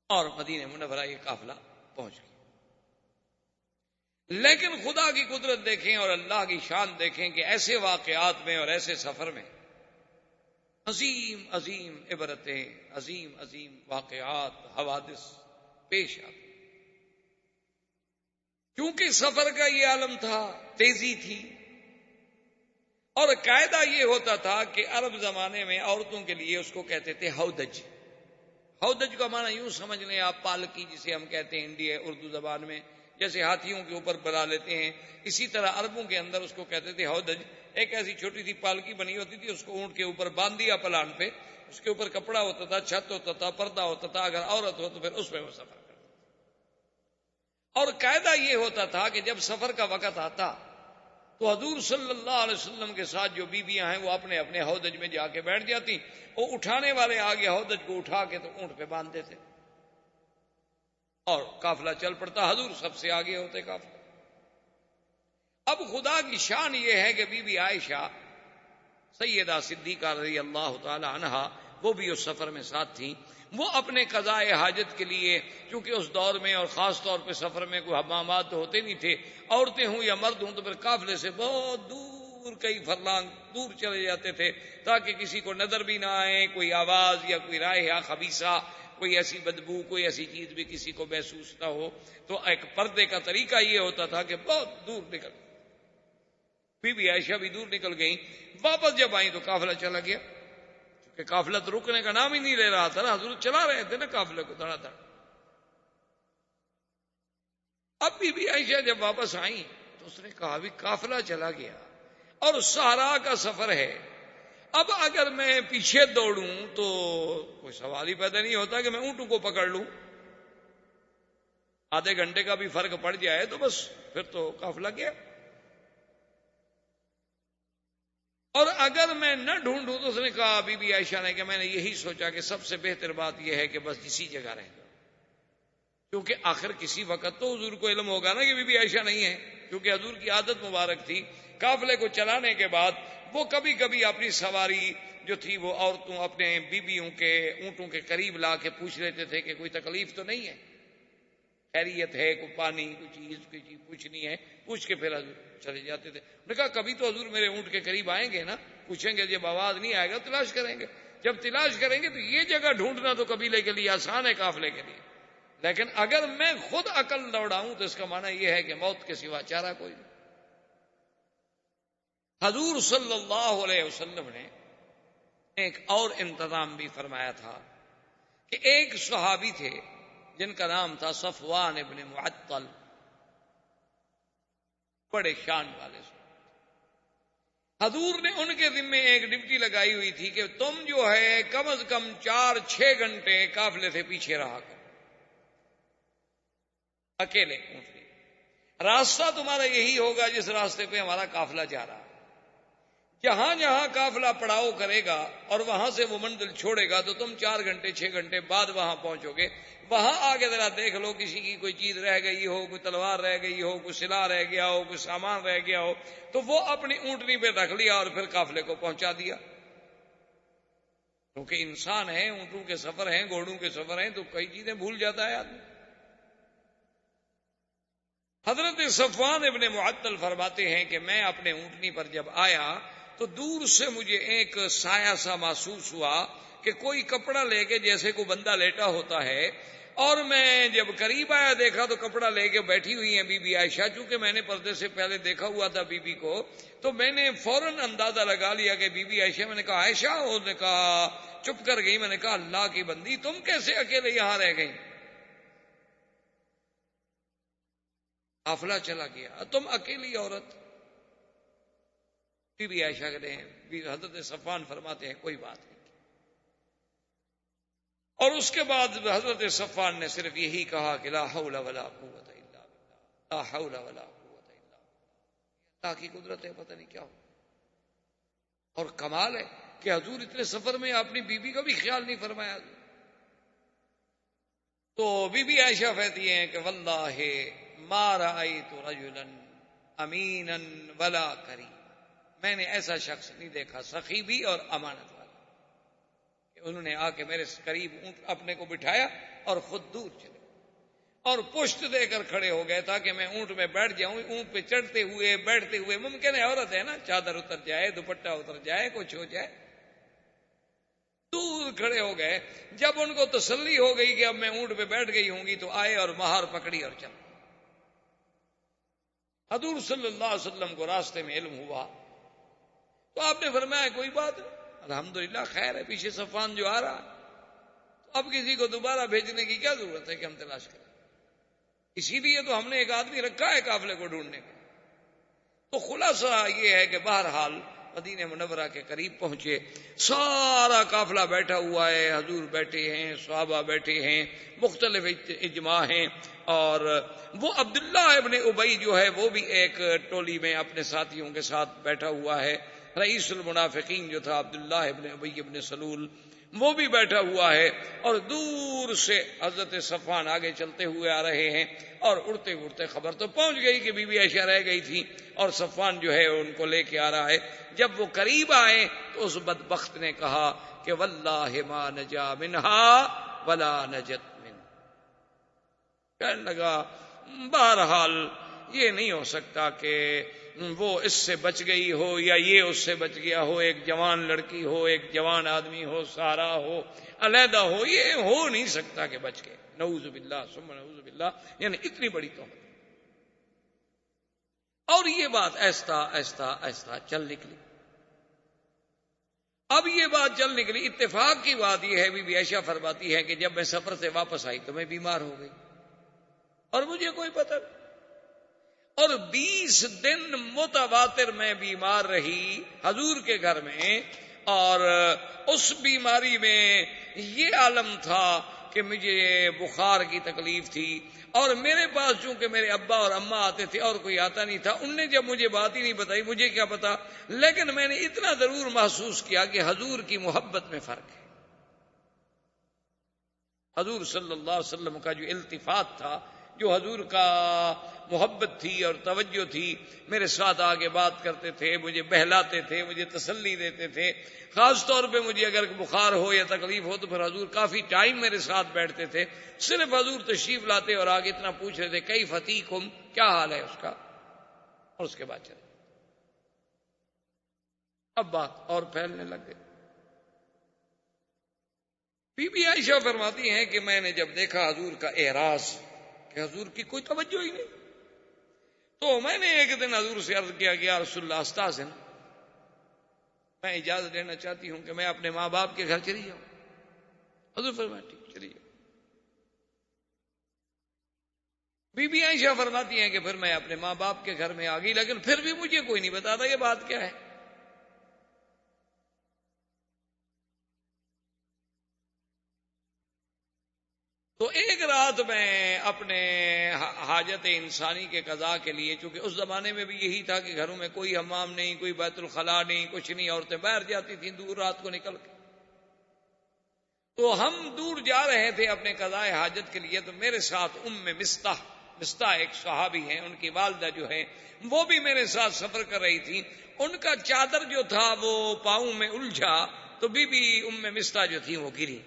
اور مدینہ منورہ یہ قافلہ پہنچ گیا۔ لیکن خدا کی قدرت دیکھیں اور اللہ کی شان دیکھیں کہ ایسے واقعات میں اور ایسے سفر میں عظیم عظیم عبرتیں، عظیم عظیم واقعات، حوادث پیش آتے، کیونکہ سفر کا یہ عالم تھا، تیزی تھی، اور قاعدہ یہ ہوتا تھا کہ عرب زمانے میں عورتوں کے لیے اس کو کہتے تھے ہودج۔ ہودج کا معنی یوں سمجھ لیں آپ پالکی جسے ہم کہتے ہیں انڈیا اردو زبان میں، جیسے ہاتھیوں کے اوپر بنا لیتے ہیں، اسی طرح عربوں کے اندر اس کو کہتے تھے ہودج۔ ایک ایسی چھوٹی سی پالکی بنی ہوتی تھی، اس کو اونٹ کے اوپر باندھ دیا پلان پہ، اس کے اوپر کپڑا ہوتا تھا، چھت ہوتا تھا، پردہ ہوتا تھا، اگر عورت ہو تو پھر اس پہ وہ سفر کرتا۔ اور قاعدہ یہ ہوتا تھا کہ جب سفر کا وقت آتا تو حضور صلی اللہ علیہ وسلم کے ساتھ جو بیویاں ہیں وہ اپنے اپنے ہودج میں جا کے بیٹھ جاتی، وہ اٹھانے والے آگے ہودج کو اٹھا کے تو اونٹ پہ باندھ دیتے اور قافلہ چل پڑتا، حضور سب سے آگے ہوتے قافلہ۔ اب خدا کی شان یہ ہے کہ بی بی عائشہ سیدہ صدیقہ رضی اللہ تعالی عنہا وہ بھی اس سفر میں ساتھ تھیں، وہ اپنے قضاء حاجت کے لیے، چونکہ اس دور میں اور خاص طور پہ سفر میں کوئی حمامات تو ہوتے نہیں تھے، عورتیں ہوں یا مرد ہوں تو پھر قافلے سے بہت دور کئی فرلانگ دور چلے جاتے تھے تاکہ کسی کو نظر بھی نہ آئے، کوئی آواز یا کوئی رائحہ خبیثہ، کوئی ایسی بدبو، کوئی ایسی چیز بھی کسی کو محسوس نہ ہو۔ تو ایک پردے کا طریقہ یہ ہوتا تھا کہ بہت دور نکل، بی بی عائشہ بھی دور نکل گئیں، واپس جب آئیں تو قافلہ چلا گیا، کہ قافلہ تو رکنے کا نام ہی نہیں لے رہا تھا نا، حضور چلا رہے تھے نا قافلے کو دھڑا دھڑ۔ اب بی بی عائشہ جب واپس آئیں تو اس نے کہا بھی قافلہ چلا گیا اور صحرا کا سفر ہے، اب اگر میں پیچھے دوڑوں تو کوئی سوال ہی پیدا نہیں ہوتا کہ میں اونٹوں کو پکڑ لوں، آدھے گھنٹے کا بھی فرق پڑ جائے تو بس پھر تو قافلہ گیا، اور اگر میں نہ ڈھونڈوں تو اس نے کہا بی بی عائشہ نے کہ میں نے یہی سوچا کہ سب سے بہتر بات یہ ہے کہ بس اسی جگہ رہ جاؤ، کیونکہ آخر کسی وقت تو حضور کو علم ہوگا نا کہ بی بی عائشہ نہیں ہے، کیونکہ حضور کی عادت مبارک تھی قافلے کو چلانے کے بعد وہ کبھی کبھی اپنی سواری جو تھی وہ عورتوں اپنے بیویوں کے اونٹوں کے قریب لا کے پوچھ لیتے تھے کہ کوئی تکلیف تو نہیں ہے، خیریت ہے، کوئی پانی کوئی چیز پوچھنی ہے، پوچھ کے پھر حضور چلے جاتے تھے۔ انہوں نے کہا کبھی تو حضور میرے اونٹ کے قریب آئیں گے نا، پوچھیں گے، جب آواز نہیں آئے گا تلاش کریں گے، جب تلاش کریں گے تو یہ جگہ ڈھونڈنا تو قبیلے کے لیے آسان ہے، قافلے کے لیے، لیکن اگر میں خود عقل دوڑاؤں تو اس کا معنی یہ ہے کہ موت کے سوا چارہ کوئی نہیں۔ حضور صلی اللہ علیہ وسلم نے ایک اور انتظام بھی فرمایا تھا کہ ایک صحابی تھے جن کا نام تھا صفوان ابن معطل، بڑے شان والے سے، حضور نے ان کے ذمے ایک ڈپٹی لگائی ہوئی تھی کہ تم جو ہے کم از کم 4-6 گھنٹے قافلے سے پیچھے رہا کرو، اکیلے اونٹنی، راستہ تمہارا یہی ہوگا جس راستے پہ ہمارا قافلہ جا رہا ہے، جہاں جہاں قافلہ پڑاؤ کرے گا اور وہاں سے وہ منزل چھوڑے گا تو تم 4-6 گھنٹے بعد وہاں پہنچو گے، وہاں آگے ذرا دیکھ لو کسی کی کوئی چیز رہ گئی ہو، کوئی تلوار رہ گئی ہو، کوئی سلاح رہ گیا ہو، کوئی سامان رہ گیا ہو، تو وہ اپنی اونٹنی پہ رکھ لیا اور پھر قافلے کو پہنچا دیا، کیونکہ انسان ہے، اونٹوں کے سفر ہیں، گھوڑوں کے سفر ہیں، تو کئی چیزیں بھول جاتا ہے آدمی۔ حضرت صفوان ابن معطل فرماتے ہیں کہ میں اپنے اونٹنی پر جب آیا تو دور سے مجھے ایک سایہ سا محسوس ہوا کہ کوئی کپڑا لے کے جیسے کوئی بندہ لیٹا ہوتا ہے، اور میں جب قریب آیا دیکھا تو کپڑا لے کے بیٹھی ہوئی ہیں بی بی عائشہ، چونکہ میں نے پردے سے پہلے دیکھا ہوا تھا بی بی کو، تو میں نے فوراً اندازہ لگا لیا کہ بی بی عائشہ، میں نے کہا عائشہ، انہوں نے کہا چپ کر گئی، میں نے کہا اللہ کی بندی تم کیسے اکیلے یہاں رہ گئی؟ قافلہ چلا گیا، تم اکیلی عورت؟ بی بی عائشہ کہتے ہیں، حضرت صفوان فرماتے ہیں کوئی بات نہیں، اور اس کے بعد حضرت صفوان نے صرف یہی کہا کہ لا حول ولا قوت الا باللہ، لا حول ولا قوت الا باللہ، اللہ کی قدرت ہے، پتہ نہیں کیا ہو۔ اور کمال ہے کہ حضور اتنے سفر میں اپنی بیوی کا بھی خیال نہیں فرمایا۔ تو بی بی عائشہ کہتی ہیں کہ واللہ ما رأیت رجلا امینا ولا کریم، میں نے ایسا شخص نہیں دیکھا سخی بھی اور امانت والا کہ انہوں نے آ کے میرے قریب اونٹ اپنے کو بٹھایا اور خود دور چلے اور پشت دے کر کھڑے ہو گئے تاکہ میں اونٹ میں بیٹھ جاؤں، اونٹ پہ چڑھتے ہوئے بیٹھتے ہوئے، ممکن ہے عورت ہے نا، چادر اتر جائے، دوپٹہ اتر جائے، کچھ ہو جائے، دور کھڑے ہو گئے۔ جب ان کو تسلی ہو گئی کہ اب میں اونٹ پہ بیٹھ گئی ہوں گی تو آئے اور مہار پکڑی اور چل۔ حضور صلی اللہ علیہ وسلم کو راستے میں علم ہوا تو آپ نے فرمایا کوئی بات نہیں، الحمدللہ خیر ہے، پیچھے صفوان جو آ رہا ہے، تو اب کسی کو دوبارہ بھیجنے کی کیا ضرورت ہے کہ ہم تلاش کریں، اسی لیے تو ہم نے ایک آدمی رکھا ہے قافلے کو ڈھونڈنے کا۔ تو خلاصہ یہ ہے کہ بہرحال مدینہ منورہ کے قریب پہنچے، سارا قافلہ بیٹھا ہوا ہے، حضور بیٹھے ہیں، صحابہ بیٹھے ہیں، مختلف اجماع ہیں، اور وہ عبداللہ ابن ابی جو ہے وہ بھی ایک ٹولی میں اپنے ساتھیوں کے ساتھ بیٹھا ہوا ہے، رئیس المنافقین جو تھا عبداللہ ابن ابی ابن سلول وہ بھی بیٹھا ہوا ہے، اور دور سے حضرت صفوان آگے چلتے ہوئے آ رہے ہیں، اور اڑتے اڑتے خبر تو پہنچ گئی کہ بی بی عائشہ رہ گئی تھی اور صفوان جو ہے ان کو لے کے آ رہا ہے۔ جب وہ قریب آئے تو اس بدبخت نے کہا کہ واللہ ما نجا منہا ولا نجت من، کہنے لگا بہرحال یہ نہیں ہو سکتا کہ وہ اس سے بچ گئی ہو یا یہ اس سے بچ گیا ہو، ایک جوان لڑکی ہو، ایک جوان آدمی ہو، سارا ہو، علیحدہ ہو، یہ ہو نہیں سکتا کہ بچ گئے، نعوذ باللہ ثم نعوذ باللہ، یعنی اتنی بڑی تہمت۔ اور یہ بات آہستہ آہستہ آہستہ چل نکلی۔ اب یہ بات چل نکلی، اتفاق کی بات یہ ہے، بی بی عائشہ فرماتی ہے کہ جب میں سفر سے واپس آئی تو میں بیمار ہو گئی اور مجھے کوئی پتہ نہیں، اور 20 دن متواتر میں بیمار رہی حضور کے گھر میں، اور اس بیماری میں یہ عالم تھا کہ مجھے بخار کی تکلیف تھی، اور میرے پاس چونکہ میرے ابا اور اماں آتے تھے اور کوئی آتا نہیں تھا، ان نے جب مجھے بات ہی نہیں بتائی، مجھے کیا پتا، لیکن میں نے اتنا ضرور محسوس کیا کہ حضور کی محبت میں فرق ہے۔ حضور صلی اللہ علیہ وسلم کا جو التفات تھا، جو حضور کا محبت تھی اور توجہ تھی، میرے ساتھ آگے بات کرتے تھے، مجھے بہلاتے تھے، مجھے تسلی دیتے تھے، خاص طور پہ مجھے اگر بخار ہو یا تکلیف ہو تو پھر حضور کافی ٹائم میرے ساتھ بیٹھتے تھے، صرف حضور تشریف لاتے اور آگے اتنا پوچھ رہے تھے کیف فیکم، کیا حال ہے اس کا، اور اس کے بعد چلے۔ اب بات اور پھیلنے لگ گئی۔ بی بی عائشہ فرماتی ہیں کہ میں نے جب دیکھا حضور کا اعراض کہ حضور کی کوئی توجہ ہی نہیں، تو میں نے ایک دن حضور سے عرض کیا کہ یا رسول اللہ استاذن، میں اجازت لینا چاہتی ہوں کہ میں اپنے ماں باپ کے گھر چلی جاؤں۔ حضور فرمایا ٹھیک۔ چلیے. بی بی عائشہ فرماتی ہیں کہ پھر میں اپنے ماں باپ کے گھر میں آ گئی، لیکن پھر بھی مجھے کوئی نہیں بتاتا یہ بات کیا ہے. تو ایک رات میں اپنے حاجت انسانی کے قضاء کے لیے، چونکہ اس زمانے میں بھی یہی تھا کہ گھروں میں کوئی حمام نہیں، کوئی بیت الخلاء نہیں، کچھ نہیں، عورتیں باہر جاتی تھیں دور رات کو نکل کے. تو ہم دور جا رہے تھے اپنے قضاء حاجت کے لیے، تو میرے ساتھ مستح ایک صحابی ہیں، ان کی والدہ جو ہے وہ بھی میرے ساتھ سفر کر رہی تھی. ان کا چادر جو تھا وہ پاؤں میں الجھا، تو بی بی مستح جو تھی وہ گری،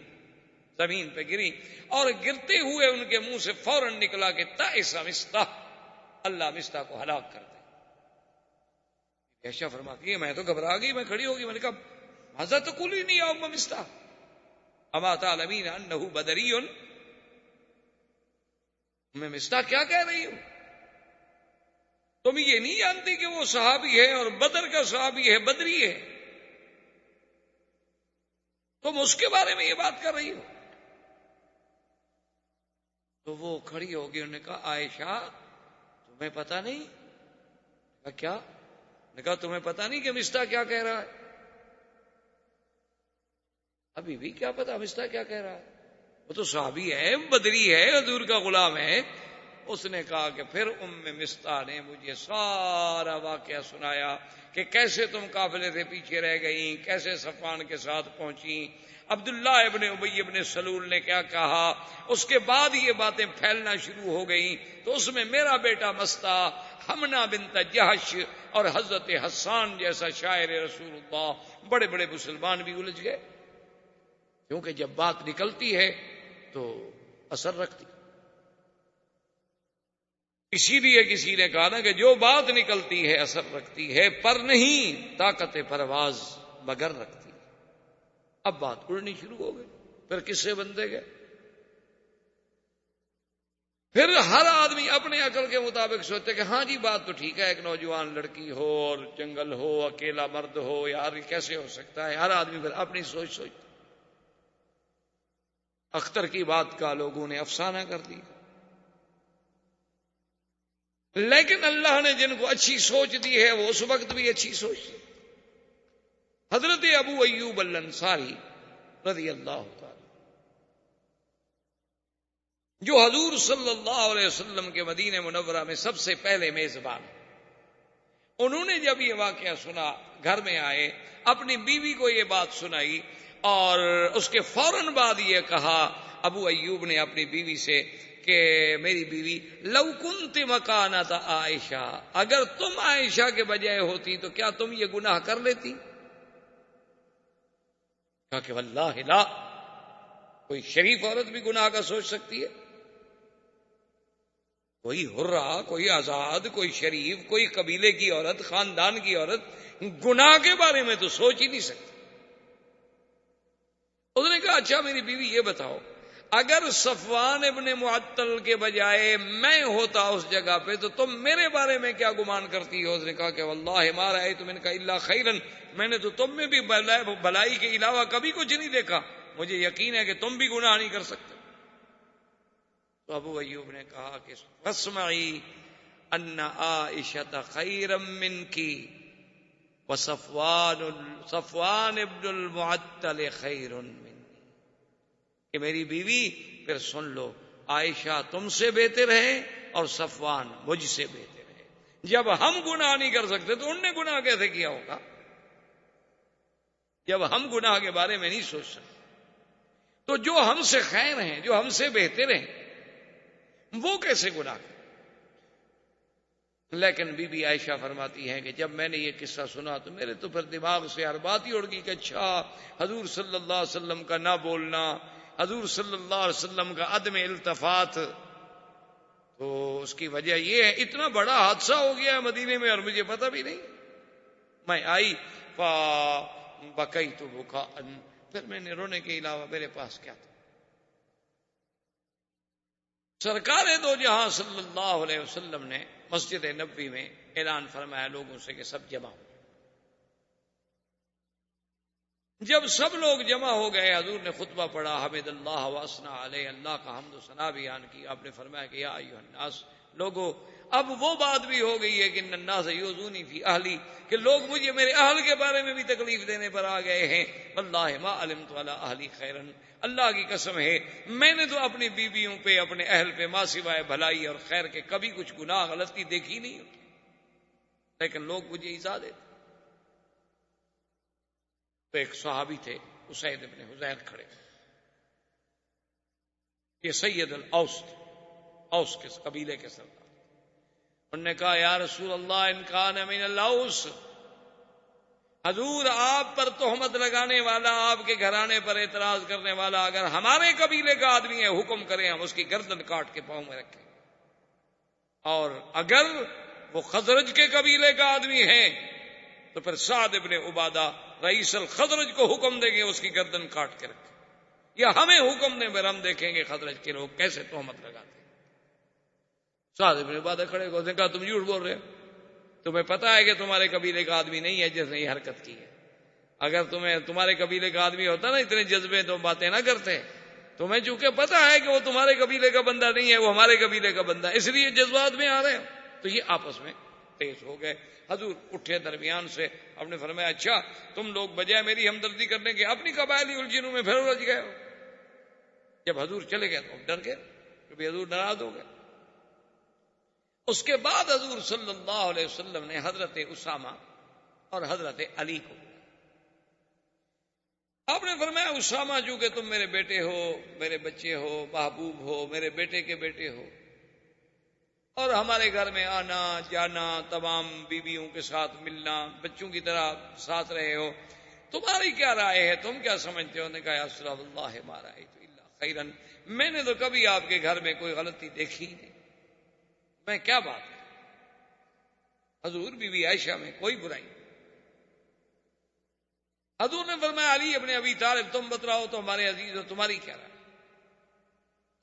زمین پہ گری، اور گرتے ہوئے ان کے منہ سے فوراً نکلا کہ تائس مستح، اللہ مستح کو ہلاک کر دے. عائشہ فرماتی ہے میں تو گھبرا گئی، میں کھڑی ہو گئی، میں نے کہا ماذا تقولین یا ام مستح اما تعلمین انہ بدری. میں مستح کیا کہہ رہی ہوں؟ تم یہ نہیں جانتی کہ وہ صحابی ہے اور بدر کا صحابی ہے، بدری ہے، تم اس کے بارے میں یہ بات کر رہی ہو؟ تو وہ کھڑی ہوگی، انہوں نے کہا عائشہ تمہیں پتا نہیں؟ کیا؟ نے کہا تمہیں پتا نہیں کہ مستح کیا کہہ رہا ہے؟ ابھی بھی کیا پتا مستح کیا کہہ رہا ہے؟ وہ تو صحابی ہے، بدری ہے، حضور کا غلام ہے. اس نے کہا کہ پھر مستح نے مجھے سارا واقعہ سنایا کہ کیسے تم قافلے سے پیچھے رہ گئیں، کیسے صفوان کے ساتھ پہنچیں، عبداللہ ابن ابی ابن سلول نے کیا کہا. اس کے بعد یہ باتیں پھیلنا شروع ہو گئیں، تو اس میں میرا بیٹا مستح، حمنہ بنت جہش اور حضرت حسان جیسا شاعر رسول اللہ، بڑے بڑے مسلمان بھی الجھ گئے، کیونکہ جب بات نکلتی ہے تو اثر رکھتی. اسی لیے کسی نے کہا نا کہ جو بات نکلتی ہے اثر رکھتی ہے، پر نہیں طاقت پرواز مگر رکھتی. اب بات اڑنی شروع ہو گئی، پھر کس سے بندے گئے. پھر ہر آدمی اپنے عقل کے مطابق سوچتے کہ ہاں جی بات تو ٹھیک ہے، ایک نوجوان لڑکی ہو اور جنگل ہو، اکیلا مرد ہو، یار کیسے ہو سکتا ہے. ہر آدمی پھر اپنی سوچ. اختر کی بات کا لوگوں نے افسانہ کر دی، لیکن اللہ نے جن کو اچھی سوچ دی ہے وہ اس وقت بھی اچھی سوچ دی. حضرت ابو ایوب الانصاری رضی اللہ تعالی، جو حضور صلی اللہ علیہ وسلم کے مدینہ منورہ میں سب سے پہلے میزبان، انہوں نے جب یہ واقعہ سنا گھر میں آئے، اپنی بیوی کو یہ بات سنائی، اور اس کے فوراً بعد یہ کہا ابو ایوب نے اپنی بیوی سے کہ میری بیوی لو کنت مکانت عائشہ، اگر تم عائشہ کے بجائے ہوتی تو کیا تم یہ گناہ کر لیتی؟ کہا کہ واللہ لا، کوئی شریف عورت بھی گناہ کا سوچ سکتی ہے؟ کوئی حرہ، کوئی آزاد، کوئی شریف، کوئی قبیلے کی عورت، خاندان کی عورت گناہ کے بارے میں تو سوچ ہی نہیں سکتی. اس نے کہا اچھا میری بیوی یہ بتاؤ، اگر صفوان ابن معطل کے بجائے میں ہوتا اس جگہ پہ تو تم میرے بارے میں کیا گمان کرتی ہو؟ اس نے کہا کہ واللہ ما رأیت منک الا خیرا، میں نے تو تم میں بھی بھلائی کے علاوہ کبھی کچھ نہیں دیکھا، مجھے یقین ہے کہ تم بھی گناہ نہیں کر سکتے. تو ابو ایوب نے کہا کہ فاسمعی ان عائشہ خیرا منک وصفوان ابن المعطل خیر منی، کہ میری بیوی پھر سن لو، عائشہ تم سے بہتر ہے اور صفوان مجھ سے بہتر ہے. جب ہم گناہ نہیں کر سکتے تو ان نے گناہ کیسے کیا ہوگا؟ جب ہم گناہ کے بارے میں نہیں سوچ سکتے تو جو ہم سے خیر ہیں، جو ہم سے بہتر ہیں، وہ کیسے گناہ کریں؟ لیکن بی بی عائشہ فرماتی ہیں کہ جب میں نے یہ قصہ سنا تو میرے تو پھر دماغ سے ہر بات ہی اڑ گئی کہ اچھا حضور صلی اللہ علیہ وسلم کا نہ بولنا، حضور صلی اللہ علیہ وسلم کا عدم التفات، تو اس کی وجہ یہ ہے اتنا بڑا حادثہ ہو گیا ہے مدینے میں اور مجھے پتہ بھی نہیں. میں آئی فبکیت بکاء، پھر میں نے رونے کے علاوہ میرے پاس کیا تھا. سرکار دو جہاں صلی اللہ علیہ وسلم نے مسجد نبوی میں اعلان فرمایا لوگوں سے کہ سب جمع ہو. جب سب لوگ جمع ہو گئے، حضور نے خطبہ پڑھا، حمد اللہ واسنا علیہ، اللہ کا حمد و ثنا بیان کی. آپ نے فرمایا کہ یا ایھا الناس، لوگو اب وہ بات بھی ہو گئی ہے کہ ان الناس یؤذونی فی اہلی، کہ لوگ مجھے میرے اہل کے بارے میں بھی تکلیف دینے پر آ گئے ہیں. واللہ ما علمت علی اہلی خیرا، اللہ کی قسم ہے میں نے تو اپنی بیویوں پہ، اپنے اہل پہ ما سوائے بھلائی اور خیر کے کبھی کچھ گناہ غلطی دیکھی نہیں، لیکن لوگ مجھے ایذا دیتے. تو ایک صحابی تھے اسید ابن حضیر کھڑے، یہ سید الاوس تھے، اوس کے قبیلے کے سردار. انہوں نے کہا یا رسول اللہ ان کان من الاوس، حضور آپ پر تہمت لگانے والا، آپ کے گھرانے پر اعتراض کرنے والا اگر ہمارے قبیلے کا آدمی ہے، حکم کریں ہم اس کی گردن کاٹ کے پاؤں میں رکھیں، اور اگر وہ خزرج کے قبیلے کا آدمی ہے تو پھر سعد ابن عبادہ رئیس الخزرج کو حکم دیں گے اس کی گردن کاٹ کے رکھیں، یا ہمیں حکم دیں پھر ہم دیکھیں گے خزرج کے لوگ کیسے تہمت لگاتے ہیں. سعد ابن عبادہ کھڑے کو، اس نے کہا تم جھوٹ بول رہے ہو، تمہیں پتا ہے کہ تمہارے قبیلے کا آدمی نہیں ہے جس نے یہ حرکت کی ہے. اگر تمہارے قبیلے کا آدمی ہوتا نا اتنے جذبے تو باتیں نہ کرتے. تمہیں چونکہ پتا ہے کہ وہ تمہارے قبیلے کا بندہ نہیں ہے، وہ ہمارے قبیلے کا بندہ، اس لیے جذبات میں آ رہے ہیں. تو یہ آپس میں تیز ہو گئے. حضور اٹھے درمیان سے، آپ نے فرمایا اچھا تم لوگ بجائے میری ہمدردی کرنے کے اپنی قبائلی الجھنوں میں پھر الجھ گئے ہو. جب حضور چلے گئے تو ڈر گئے، کیونکہ حضور ناراض ہو گئے. اس کے بعد حضور صلی اللہ علیہ وسلم نے حضرت اسامہ اور حضرت علی کو، آپ نے فرمایا اسامہ چونکہ تم میرے بیٹے ہو، میرے بچے ہو، محبوب ہو، میرے بیٹے کے بیٹے ہو، اور ہمارے گھر میں آنا جانا، تمام بیویوں کے ساتھ ملنا، بچوں کی طرح ساتھ رہے ہو، تمہاری کیا رائے ہے، تم کیا سمجھتے ہو؟ نے کہا یا رسول اللہ ما رأیت الا خیرا، میں نے تو کبھی آپ کے گھر میں کوئی غلطی دیکھی ہی نہیں، میں کیا بات ہے. حضور بی بی عائشہ میں کوئی برائی نہیں. حضور نے فرمایا علی ابن ابی طالب تم بتلاؤ تو ہمارے عزیز ہو، تمہاری کیا رائے؟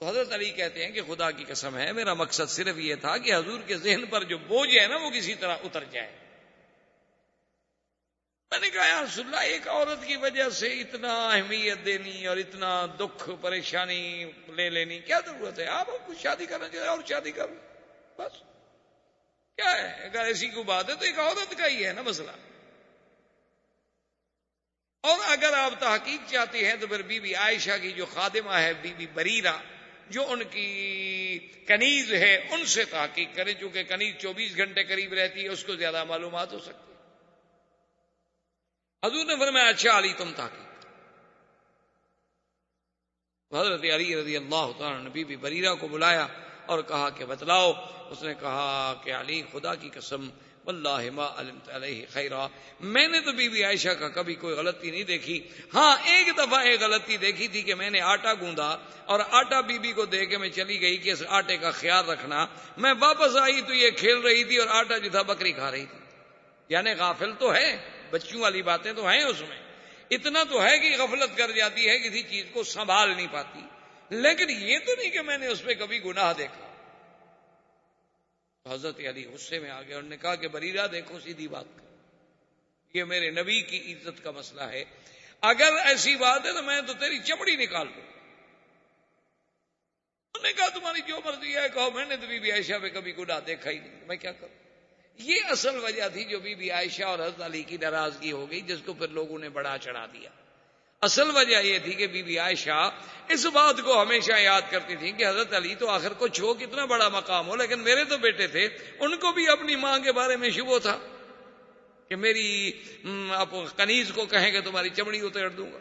تو حضرت علی کہتے ہیں کہ خدا کی قسم ہے میرا مقصد صرف یہ تھا کہ حضور کے ذہن پر جو بوجھ ہے نا وہ کسی طرح اتر جائے. میں نے کہا یا رسول اللہ ایک عورت کی وجہ سے اتنا اہمیت دینی اور اتنا دکھ پریشانی لے لینی کیا ضرورت ہے؟ آپ کچھ شادی کرنا چاہیے اور شادی کر لیں بس، کیا ہے؟ اگر ایسی کوئی بات ہے تو ایک عورت کا ہی ہے نا مسئلہ. اور اگر آپ تحقیق چاہتے ہیں تو پھر بی بی عائشہ کی جو خادمہ ہے بی بی بریرہ، جو ان کی کنیز ہے، ان سے تحقیق کریں، چونکہ کنیز 24 گھنٹے قریب رہتی ہے، اس کو زیادہ معلومات ہو سکتی ہے. حضور نے فرمایا اچھا علی تم تحقیق. حضرت علی رضی اللہ تعالیٰ نے بی بی بریرہ کو بلایا اور کہا کہ بتلاؤ. اس نے کہا کہ علی خدا کی قسم واللہ ما علمت علیہ خیرا، میں نے تو بی بی عائشہ کا کبھی کوئی غلطی نہیں دیکھی. ہاں ایک دفعہ ایک غلطی دیکھی تھی کہ میں نے آٹا گوندا اور آٹا بی بی کو دے کے میں چلی گئی کہ اس آٹے کا خیال رکھنا. میں واپس آئی تو یہ کھیل رہی تھی اور آٹا جو تھا بکری کھا رہی تھی. یعنی غافل تو ہے، بچیوں والی باتیں تو ہیں اس میں، اتنا تو ہے کہ غفلت کر جاتی ہے، کسی چیز کو سنبھال نہیں پاتی، لیکن یہ تو نہیں کہ میں نے اس پہ کبھی گناہ دیکھا. حضرت علی غصے میں آ گئے، انہوں نے کہا کہ بریرہ دیکھو سیدھی بات کر، یہ میرے نبی کی عزت کا مسئلہ ہے، اگر ایسی بات ہے تو میں تو تیری چمڑی نکال دوں. انہوں نے کہا تمہاری جو مرضی ہے کہو، میں نے تو بی بی عائشہ پہ کبھی گناہ دیکھا ہی نہیں، میں کیا کروں. یہ اصل وجہ تھی جو بی بی عائشہ اور حضرت علی کی ناراضگی ہو گئی، جس کو پھر لوگوں نے بڑا چڑھا دیا. اصل وجہ یہ تھی کہ بی بی عائشہ اس بات کو ہمیشہ یاد کرتی تھی کہ حضرت علی تو آخر کچھ ہو، کتنا بڑا مقام ہو، لیکن میرے تو بیٹے تھے، ان کو بھی اپنی ماں کے بارے میں شبہ تھا کہ میری آپ کنیز کو کہیں کہ تمہاری چمڑی اتار دوں گا.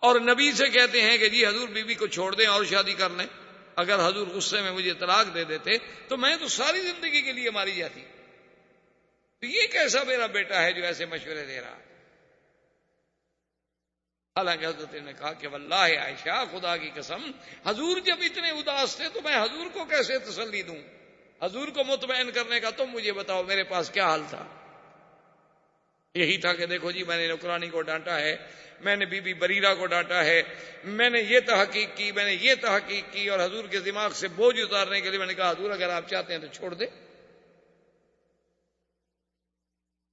اور نبی سے کہتے ہیں کہ جی حضور بی بی کو چھوڑ دیں اور شادی کر لیں. اگر حضور غصے میں مجھے طلاق دے دیتے تو میں تو ساری زندگی کے لیے ماری جاتی. تو یہ کیسا میرا بیٹا ہے جو ایسے مشورے دے رہا ہے؟ حالانکہ حضرت نے کہا کہ واللہ عائشہ خدا کی قسم حضور جب اتنے اداس تھے تو میں حضور کو کیسے تسلی دوں؟ حضور کو مطمئن کرنے کا تم مجھے بتاؤ میرے پاس کیا حال تھا. یہی تھا کہ دیکھو جی میں نے نوکرانی کو ڈانٹا ہے، میں نے بی بی بریرہ کو ڈانٹا ہے، میں نے یہ تحقیق کی، میں نے یہ تحقیق کی، اور حضور کے دماغ سے بوجھ اتارنے کے لیے میں نے کہا حضور اگر آپ چاہتے ہیں تو چھوڑ دیں.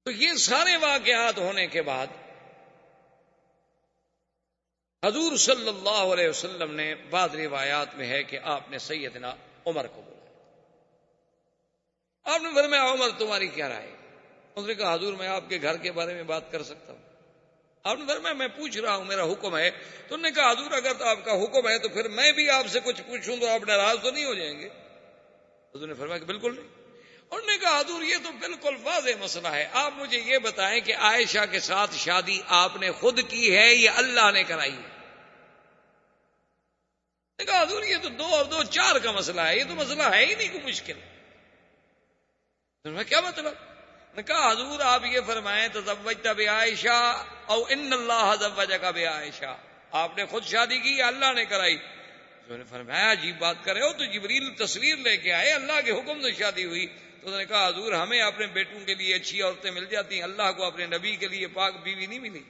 تو یہ سارے واقعات ہونے کے بعد حضور صلی اللہ علیہ وسلم نے بعض روایات میں ہے کہ آپ نے سیدنا عمر کو بولا. آپ نے فرمایا عمر تمہاری کیا رائے؟ اس نے کہا حضور میں آپ کے گھر کے بارے میں بات کر سکتا ہوں. آپ نے فرمایا میں پوچھ رہا ہوں، میرا حکم ہے. تو انہوں نے کہا حضور اگر تو آپ کا حکم ہے تو پھر میں بھی آپ سے کچھ پوچھوں تو آپ ناراض تو نہیں ہو جائیں گے؟ حضور نے فرمایا کہ بالکل نہیں. انہوں نے کہا حضور یہ تو بالکل واضح مسئلہ ہے، آپ مجھے یہ بتائیں کہ عائشہ کے ساتھ شادی آپ نے خود کی ہے یا اللہ نے کرائی ہے؟ نے کہا حضور یہ تو 2 اور 2 4 کا مسئلہ ہے، یہ تو مسئلہ ہے ہی نہیں کوئی مشکل. کیا مطلب؟ نے کہا حضور آپ یہ فرمائیں تزوجت بعائشہ او ان اللہ زوجک بعائشہ، آپ نے خود شادی کی یا اللہ نے کرائی؟ انہوں نے فرمایا عجیب بات کر رہے ہو، تو جبریل تصویر لے کے آئے، اللہ کے حکم سے شادی ہوئی. تو انہوں نے کہا حضور ہمیں اپنے بیٹوں کے لیے اچھی عورتیں مل جاتی ہیں، اللہ کو اپنے نبی کے لیے پاک بیوی نہیں ملی.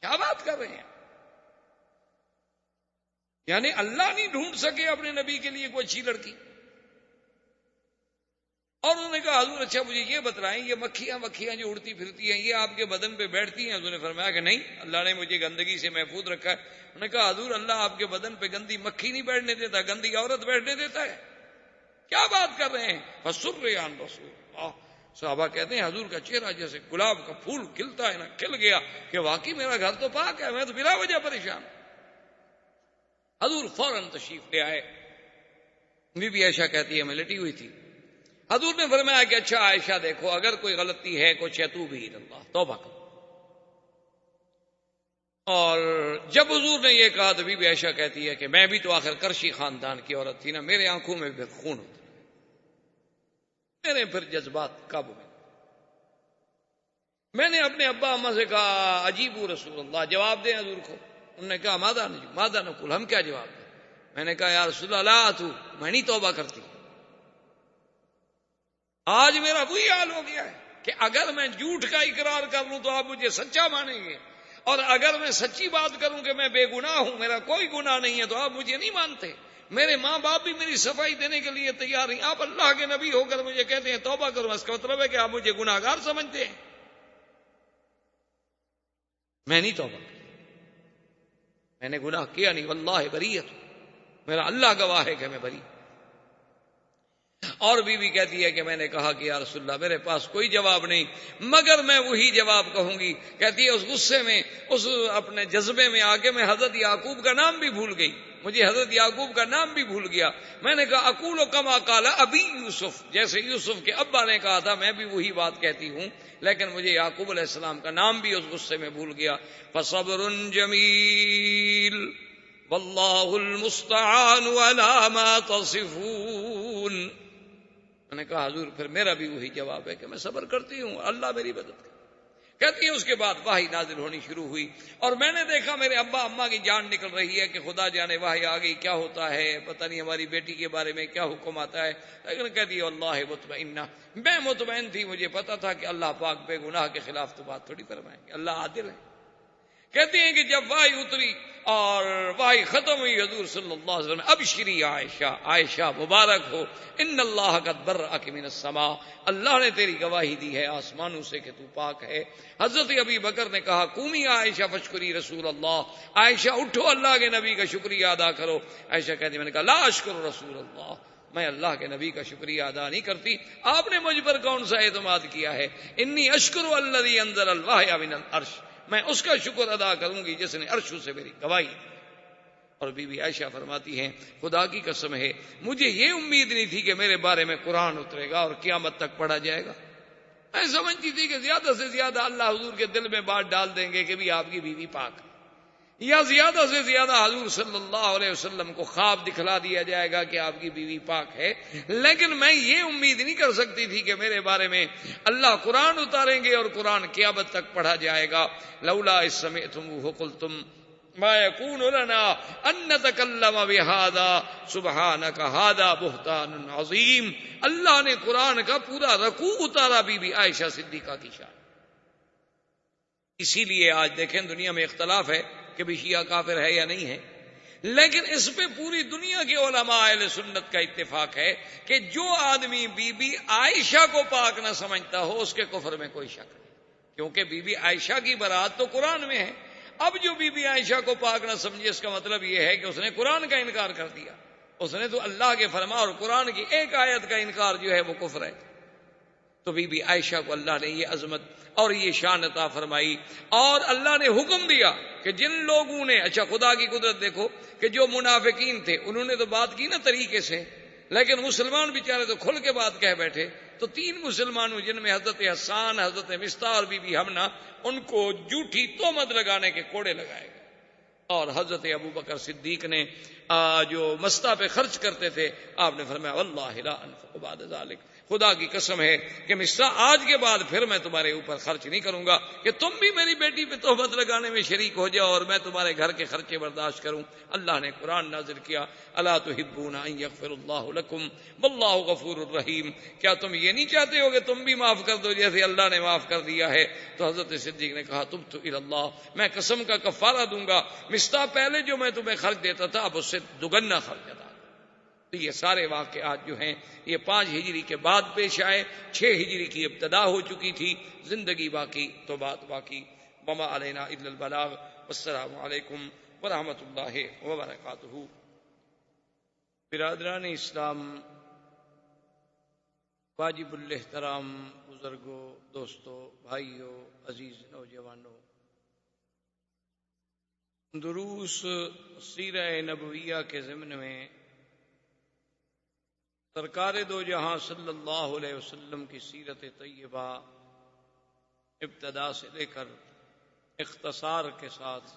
کیا بات کر رہے ہیں؟ یعنی اللہ نہیں ڈھونڈ سکے اپنے نبی کے لیے کوئی اچھی لڑکی؟ اور انہوں نے کہا حضور اچھا مجھے یہ بتلائیں یہ مکھیاں جو اڑتی پھرتی ہیں یہ آپ کے بدن پہ بیٹھتی ہیں؟ حضور نے فرمایا کہ نہیں، اللہ نے مجھے گندگی سے محفوظ رکھا ہے. انہوں نے کہا حضور اللہ آپ کے بدن پہ گندی مکھی نہیں بیٹھنے دیتا، گندی عورت بیٹھنے دیتا ہے؟ کیا بات کر رہے ہیں؟ فسران رسول اللہ. صحابہ کہتے ہیں حضور کا چہرہ جیسے گلاب کا پھول کھلتا ہے نا، کھل گیا کہ واقعی میرا گھر تو پاک ہے، میں تو بلا وجہ پریشان. حضور فوراً تشریف لے آئے. بی بی عائشہ کہتی ہے میں لیٹی ہوئی تھی. حضور نے فرمایا کہ اچھا عائشہ دیکھو اگر کوئی غلطی ہے کچھ ہے تو بھی اللہ توبہ کرو. اور جب حضور نے یہ کہا تو بی بی عائشہ کہتی ہے کہ میں بھی تو آخر کرشی خاندان کی عورت تھی نا، میرے آنکھوں میں بھی خون ہوتا، میرے پھر جذبات قابو میں نے اپنے ابا اماں سے کہا عجیب رسول اللہ جواب دیں حضور کو. انہوں نے کہا ماذا نقول، ہم کیا جواب دیں؟ میں نے کہا یا رسول اللہ تو میں نہیں توبہ کرتی. آج میرا وہی حال ہو گیا ہے کہ اگر میں جھوٹ کا اقرار کر لوں تو آپ مجھے سچا مانیں گے، اور اگر میں سچی بات کروں کہ میں بے گناہ ہوں، میرا کوئی گناہ نہیں ہے، تو آپ مجھے نہیں مانتے. میرے ماں باپ بھی میری صفائی دینے کے لیے تیار نہیں، آپ اللہ کے نبی ہو کر مجھے کہتے ہیں توبہ کرو، اس کا مطلب ہے کہ آپ مجھے گناہ گار سمجھتے ہیں. میں نہیں توبہ کی، میں نے گناہ کیا نہیں، واللہ بریۃ، میرا اللہ گواہ ہے کہ میں بری. اور بیوی کہتی ہے کہ میں نے کہا کہ یا رسول اللہ میرے پاس کوئی جواب نہیں مگر میں وہی جواب کہوں گی. کہتی ہے اس غصے میں، اس اپنے جذبے میں آ کے میں حضرت یعقوب کا نام بھی بھول گئی، مجھے حضرت یعقوب کا نام بھی بھول گیا. میں نے کہا اقول کما قال ابی یوسف، جیسے یوسف کے ابا نے کہا تھا میں بھی وہی بات کہتی ہوں، لیکن مجھے یعقوب علیہ السلام کا نام بھی اس غصے میں بھول گیا. فصبر جمیل واللہ المستعان علی ما تصفون. میں نے کہا حضور پھر میرا بھی وہی جواب ہے کہ میں صبر کرتی ہوں، اللہ میری مدد کرے. کہتی ہے اس کے بعد وحی نازل ہونی شروع ہوئی اور میں نے دیکھا میرے ابا اماں کی جان نکل رہی ہے کہ خدا جانے وحی آ گئی، کیا ہوتا ہے پتہ نہیں، ہماری بیٹی کے بارے میں کیا حکم آتا ہے. لیکن کہتی ہے اللہ مطمئنہ، میں مطمئن تھی، مجھے پتا تھا کہ اللہ پاک بے گناہ کے خلاف تو بات تھوڑی فرمائیں گے، اللہ عادل ہے. کہتی ہیں کہ جب وحی اتری اور وحی ختم ہوئی حضور صلی اللہ علیہ وسلم ابشری عائشہ، عائشہ مبارک ہو، ان اللہ قد برأک من السماء، اللہ نے تیری گواہی دی ہے آسمانوں سے کہ تو پاک ہے. حضرت ابی بکر نے کہا قومی عائشہ فشکری رسول اللہ، عائشہ اٹھو اللہ کے نبی کا شکریہ ادا کرو. عائشہ کہتی میں نے کہا لا اشکر رسول اللہ، میں اللہ کے نبی کا شکریہ ادا نہیں کرتی، آپ نے مجھ پر کون سا اعتماد کیا ہے. انی اشکر الذی انزل الوحی من العرش، میں اس کا شکر ادا کروں گی جس نے عرش سے میری گواہی دی. اور بی بی عائشہ فرماتی ہیں خدا کی قسم ہے مجھے یہ امید نہیں تھی کہ میرے بارے میں قرآن اترے گا اور قیامت تک پڑھا جائے گا. میں سمجھتی تھی کہ زیادہ سے زیادہ اللہ حضور کے دل میں بات ڈال دیں گے کہ بھی آپ کی بیوی پاک ہے، یا زیادہ سے زیادہ حضور صلی اللہ علیہ وسلم کو خواب دکھلا دیا جائے گا کہ آپ کی بیوی پاک ہے. لیکن میں یہ امید نہیں کر سکتی تھی کہ میرے بارے میں اللہ قرآن اتاریں گے اور قرآن قیامت تک پڑھا جائے گا. لولا اذ سمعتموہ قلتم ما یکون لنا ان نتکلم بہذا سبحانک ھذا بہتان عظیم. اللہ نے قرآن کا پورا رکوع اتارا بی بی عائشہ صدیقہ کی شان. اسی لیے آج دیکھیں دنیا میں اختلاف ہے کہ بھی شیعہ کافر ہے یا نہیں ہے، لیکن اس پہ پوری دنیا کے علماء اہل سنت کا اتفاق ہے کہ جو آدمی بی بی عائشہ کو پاک نہ سمجھتا ہو اس کے کفر میں کوئی شک نہیں، کیونکہ بی بی عائشہ کی برات تو قرآن میں ہے. اب جو بی بی عائشہ کو پاک نہ سمجھے اس کا مطلب یہ ہے کہ اس نے قرآن کا انکار کر دیا، اس نے تو اللہ کے فرما اور قرآن کی ایک آیت کا انکار جو ہے وہ کفر ہے۔ تو بی بی عائشہ کو اللہ نے یہ عظمت اور یہ شان عطا فرمائی، اور اللہ نے حکم دیا کہ جن لوگوں نے، اچھا خدا کی قدرت دیکھو کہ جو منافقین تھے انہوں نے تو بات کی نا طریقے سے، لیکن مسلمان بیچارے تو کھل کے بات کہہ بیٹھے۔ تو 3 مسلمانوں جن میں حضرت حسان، حضرت مصطح اور بی بی حمنہ، ان کو جھوٹی تہمت لگانے کے کوڑے لگائے گئے، اور حضرت ابو بکر صدیق نے جو مستہ پہ خرچ کرتے تھے، آپ نے فرمایا واللہ لا انفق بعد ذلك، خدا کی قسم ہے کہ مصطح آج کے بعد پھر میں تمہارے اوپر خرچ نہیں کروں گا کہ تم بھی میری بیٹی پہ تہمت لگانے میں شریک ہو جاؤ اور میں تمہارے گھر کے خرچے برداشت کروں۔ اللہ نے قرآن نازل کیا الا تحبون ان یغفر اللہ لکم واللہ غفور الرحیم، کیا تم یہ نہیں چاہتے ہو کہ تم بھی معاف کر دو جیسے اللہ نے معاف کر دیا ہے؟ تو حضرت صدیق نے کہا تبت الی اللہ، میں قسم کا کفارہ دوں گا، مصطح پہلے جو میں تمہیں خرچ دیتا تھا اب اس سے دگنا خرچ ادا۔ تو یہ سارے واقعات جو ہیں یہ 5 ہجری کے بعد پیش آئے، 6 ہجری کی ابتدا ہو چکی تھی، زندگی باقی تو بات باقی۔ وما علینا الا البلاغ، والسلام علیکم ورحمۃ اللہ وبرکاتہ۔ برادران اسلام، واجب الاحترام بزرگوں، دوستوں، بھائیوں، عزیز نوجوانوں، دروس سیرہ نبویہ کے ضمن میں سرکار دو جہاں صلی اللہ علیہ وسلم کی سیرت طیبہ ابتدا سے لے کر اختصار کے ساتھ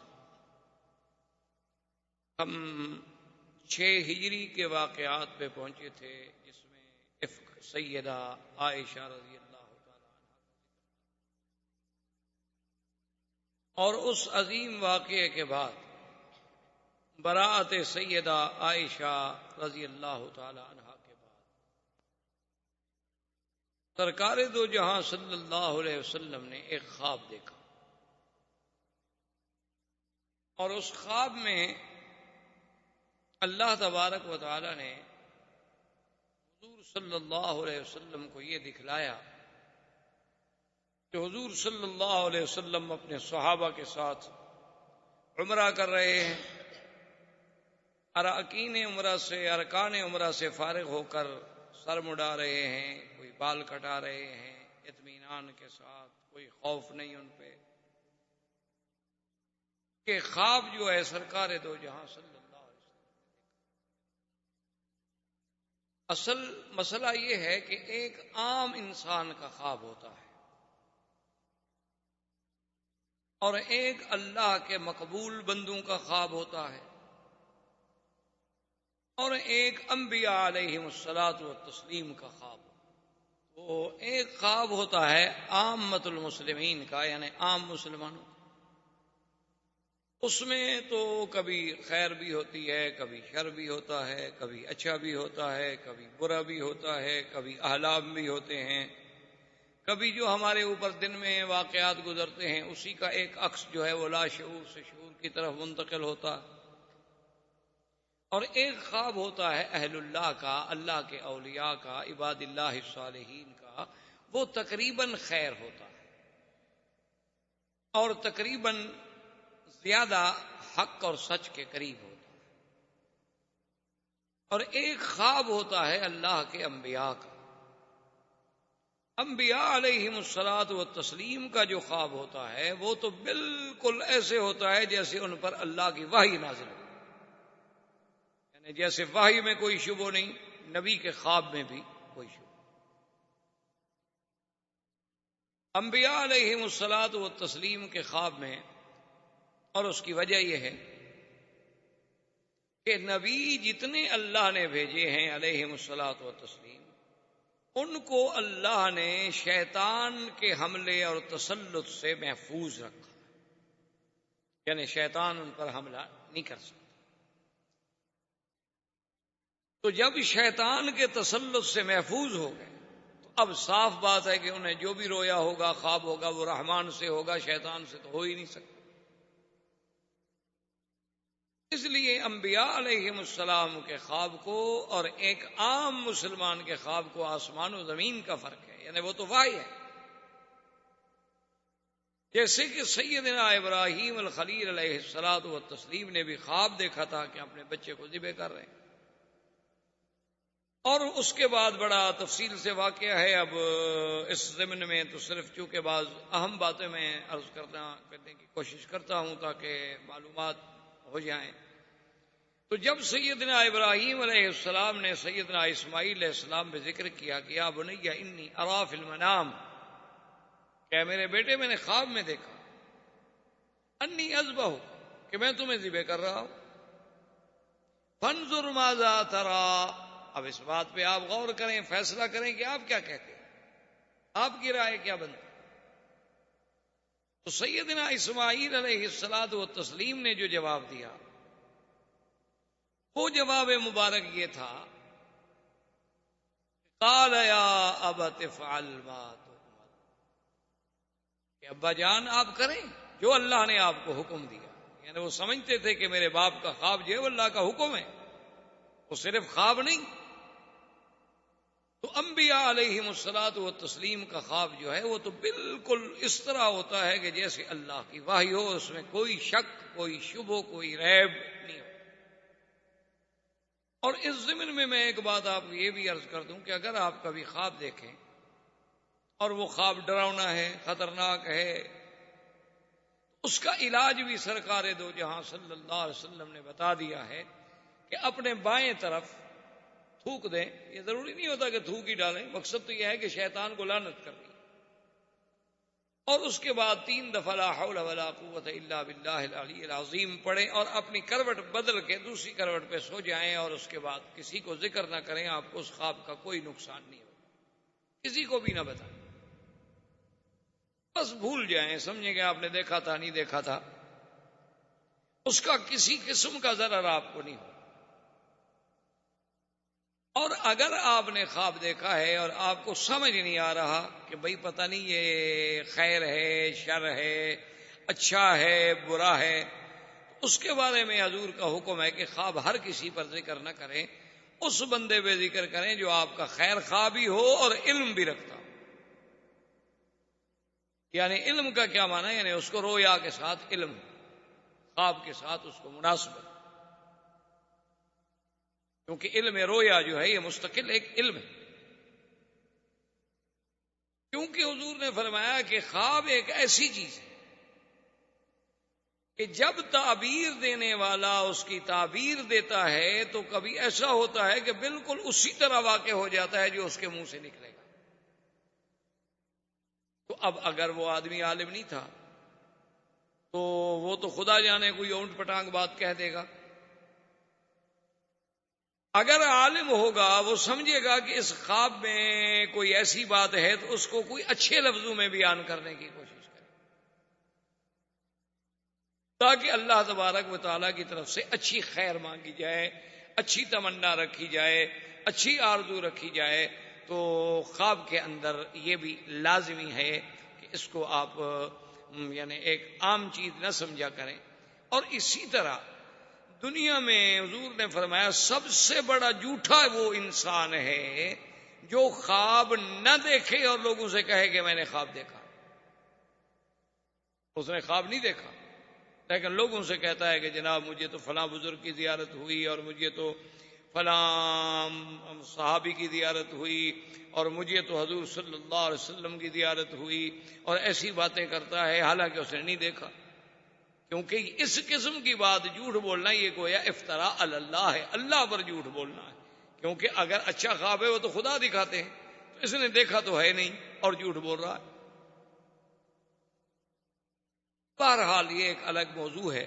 ہم 6 ہجری کے واقعات پہ پہنچے تھے، جس میں افک سیدہ عائشہ رضی اللہ تعالی عنہ، اور اس عظیم واقعے کے بعد براءت سیدہ عائشہ رضی اللہ تعالی عنہ کے بعد سرکار دو جہاں صلی اللہ علیہ وسلم نے ایک خواب دیکھا، اور اس خواب میں اللہ تبارک و تعالی نے حضور صلی اللہ علیہ وسلم کو یہ دکھلایا کہ حضور صلی اللہ علیہ وسلم اپنے صحابہ کے ساتھ عمرہ کر رہے ہیں، اراکین عمرہ سے، ارکان عمرہ سے فارغ ہو کر سر مڈا رہے ہیں، کوئی بال کٹا رہے ہیں اطمینان کے ساتھ، کوئی خوف نہیں ان پہ، کہ خواب جو ہے سرکار دو جہاں صلی اللہ علیہ وسلم۔ اصل مسئلہ یہ ہے کہ ایک عام انسان کا خواب ہوتا ہے اور ایک اللہ کے مقبول بندوں کا خواب ہوتا ہے، اور ایک انبیاء علیہم الصلاۃ والتسلیم کا خواب ہوتا ہے۔ تو ایک خواب ہوتا ہے عامۃ المسلمین کا، یعنی عام مسلمانوں، اس میں تو کبھی خیر بھی ہوتی ہے، کبھی شر بھی ہوتا ہے، کبھی اچھا بھی ہوتا ہے، کبھی برا بھی ہوتا ہے، کبھی احلام بھی ہوتے ہیں، کبھی جو ہمارے اوپر دن میں واقعات گزرتے ہیں اسی کا ایک عکس جو ہے وہ لا شعور سے شعور کی طرف منتقل ہوتا ہے، اور ایک خواب ہوتا ہے اہل اللہ کا، اللہ کے اولیاء کا، عباد اللہ الصالحین کا، وہ تقریباً خیر ہوتا ہے اور تقریباً زیادہ حق اور سچ کے قریب ہوتا ہے، اور ایک خواب ہوتا ہے اللہ کے انبیاء کا۔ انبیاء علیہم الصلاۃ والتسلیم کا جو خواب ہوتا ہے وہ تو بالکل ایسے ہوتا ہے جیسے ان پر اللہ کی وحی نازل ہو، یعنی جیسے وحی میں کوئی شبہ نہیں، نبی کے خواب میں بھی کوئی شبہ۔ انبیاء علیہم الصلاۃ والتسلیم کے خواب میں، اور اس کی وجہ یہ ہے کہ نبی جتنے اللہ نے بھیجے ہیں علیہم الصلاۃ والتسلیم، ان کو اللہ نے شیطان کے حملے اور تسلط سے محفوظ رکھا، یعنی شیطان ان پر حملہ نہیں کر سکتا۔ تو جب شیطان کے تسلط سے محفوظ ہو گئے تو اب صاف بات ہے کہ انہیں جو بھی رویا ہوگا، خواب ہوگا، وہ رحمان سے ہوگا، شیطان سے تو ہو ہی نہیں سکتا۔ اس لیے انبیاء علیہم السلام کے خواب کو اور ایک عام مسلمان کے خواب کو آسمان و زمین کا فرق ہے، یعنی وہ تو وحی ہے، جیسے کہ سیدنا ابراہیم الخلیل علیہ الصلوۃ والتسلیم نے بھی خواب دیکھا تھا کہ اپنے بچے کو ذبح کر رہے ہیں، اور اس کے بعد بڑا تفصیل سے واقعہ ہے۔ اب اس ضمن میں تو صرف چونکہ بعض اہم باتیں میں عرض کرنے کی کوشش کرتا ہوں تاکہ معلومات ہو جائیں۔ تو جب سیدنا ابراہیم علیہ السلام نے سیدنا اسماعیل علیہ السلام پہ ذکر کیا کہ یا بنی انی ارا فی المنام، کہ میرے بیٹے میں نے خواب میں دیکھا، انی اذبح، کہ میں تمہیں ذبح کر رہا ہوں، فانظر ماذا تری، اب اس بات پہ آپ غور کریں، فیصلہ کریں کہ آپ کیا کہتے ہیں، آپ کی رائے کیا بنتی۔ تو سیدنا اسماعیل علیہ الصلوۃ والتسلیم نے جو جواب دیا وہ جواب مبارک یہ تھا، قال یا ابت افعل ما تؤمر، کہ ابا جان آپ کریں جو اللہ نے آپ کو حکم دیا۔ یعنی وہ سمجھتے تھے کہ میرے باپ کا خواب جو ہے وہ اللہ کا حکم ہے، وہ صرف خواب نہیں۔ تو انبیاء علیہم الصلوۃ والتسلیم کا خواب جو ہے وہ تو بالکل اس طرح ہوتا ہے کہ جیسے اللہ کی وحی ہو، اس میں کوئی شک، کوئی شبہ، کوئی ریب نہیں ہو۔ اور اس ضمن میں ایک بات آپ کو یہ بھی عرض کر دوں کہ اگر آپ کبھی خواب دیکھیں اور وہ خواب ڈراؤنا ہے، خطرناک ہے، اس کا علاج بھی سرکار دو جہاں صلی اللہ علیہ وسلم نے بتا دیا ہے کہ اپنے بائیں طرف تھوک دیں۔ یہ ضروری نہیں ہوتا کہ تھوک ہی ڈالیں، مقصد تو یہ ہے کہ شیطان کو لعنت کرنی، اور اس کے بعد 3 دفعہ لا حول ولا قوت الا باللہ العلی العظیم پڑھیں، اور اپنی کروٹ بدل کے دوسری کروٹ پہ سو جائیں، اور اس کے بعد کسی کو ذکر نہ کریں، آپ کو اس خواب کا کوئی نقصان نہیں ہوگا، کسی کو بھی نہ بتائیں، بس بھول جائیں، سمجھیں کہ آپ نے دیکھا تھا، نہیں دیکھا تھا، اس کا کسی قسم کا ضرر آپ کو نہیں ہوگا۔ اور اگر آپ نے خواب دیکھا ہے اور آپ کو سمجھ نہیں آ رہا کہ بھئی پتہ نہیں یہ خیر ہے، شر ہے، اچھا ہے، برا ہے، اس کے بارے میں حضور کا حکم ہے کہ خواب ہر کسی پر ذکر نہ کریں، اس بندے پہ ذکر کریں جو آپ کا خیر خواہ بھی ہو اور علم بھی رکھتا ہو۔ یعنی علم کا کیا معنی ہے؟ یعنی اس کو رویا کے ساتھ علم، خواب کے ساتھ اس کو مناسبت، کیونکہ علم رویا جو ہے یہ مستقل ایک علم ہے۔ کیونکہ حضور نے فرمایا کہ خواب ایک ایسی چیز ہے کہ جب تعبیر دینے والا اس کی تعبیر دیتا ہے تو کبھی ایسا ہوتا ہے کہ بالکل اسی طرح واقع ہو جاتا ہے جو اس کے منہ سے نکلے گا۔ تو اب اگر وہ آدمی عالم نہیں تھا تو وہ تو خدا جانے کوئی اونٹ پٹانگ بات کہہ دے گا، اگر عالم ہوگا وہ سمجھے گا کہ اس خواب میں کوئی ایسی بات ہے تو اس کو کوئی اچھے لفظوں میں بیان کرنے کی کوشش کرے، تاکہ اللہ تبارک و تعالیٰ کی طرف سے اچھی خیر مانگی جائے، اچھی تمنا رکھی جائے، اچھی آرزو رکھی جائے۔ تو خواب کے اندر یہ بھی لازمی ہے کہ اس کو آپ یعنی ایک عام چیز نہ سمجھا کریں۔ اور اسی طرح دنیا میں حضور نے فرمایا سب سے بڑا جھوٹا وہ انسان ہے جو خواب نہ دیکھے اور لوگوں سے کہے کہ میں نے خواب دیکھا۔ اس نے خواب نہیں دیکھا لیکن لوگوں سے کہتا ہے کہ جناب مجھے تو فلاں بزرگ کی زیارت ہوئی، اور مجھے تو فلاں صحابی کی زیارت ہوئی، اور مجھے تو حضور صلی اللہ علیہ وسلم کی زیارت ہوئی، اور ایسی باتیں کرتا ہے حالانکہ اس نے نہیں دیکھا۔ کیونکہ اس قسم کی بات جھوٹ بولنا یہ گویا افتراء علی اللہ ہے، اللہ پر جھوٹ بولنا ہے، کیونکہ اگر اچھا خواب ہے وہ تو خدا دکھاتے ہیں، تو اس نے دیکھا تو ہے نہیں اور جھوٹ بول رہا ہے۔ بہرحال یہ ایک الگ موضوع ہے۔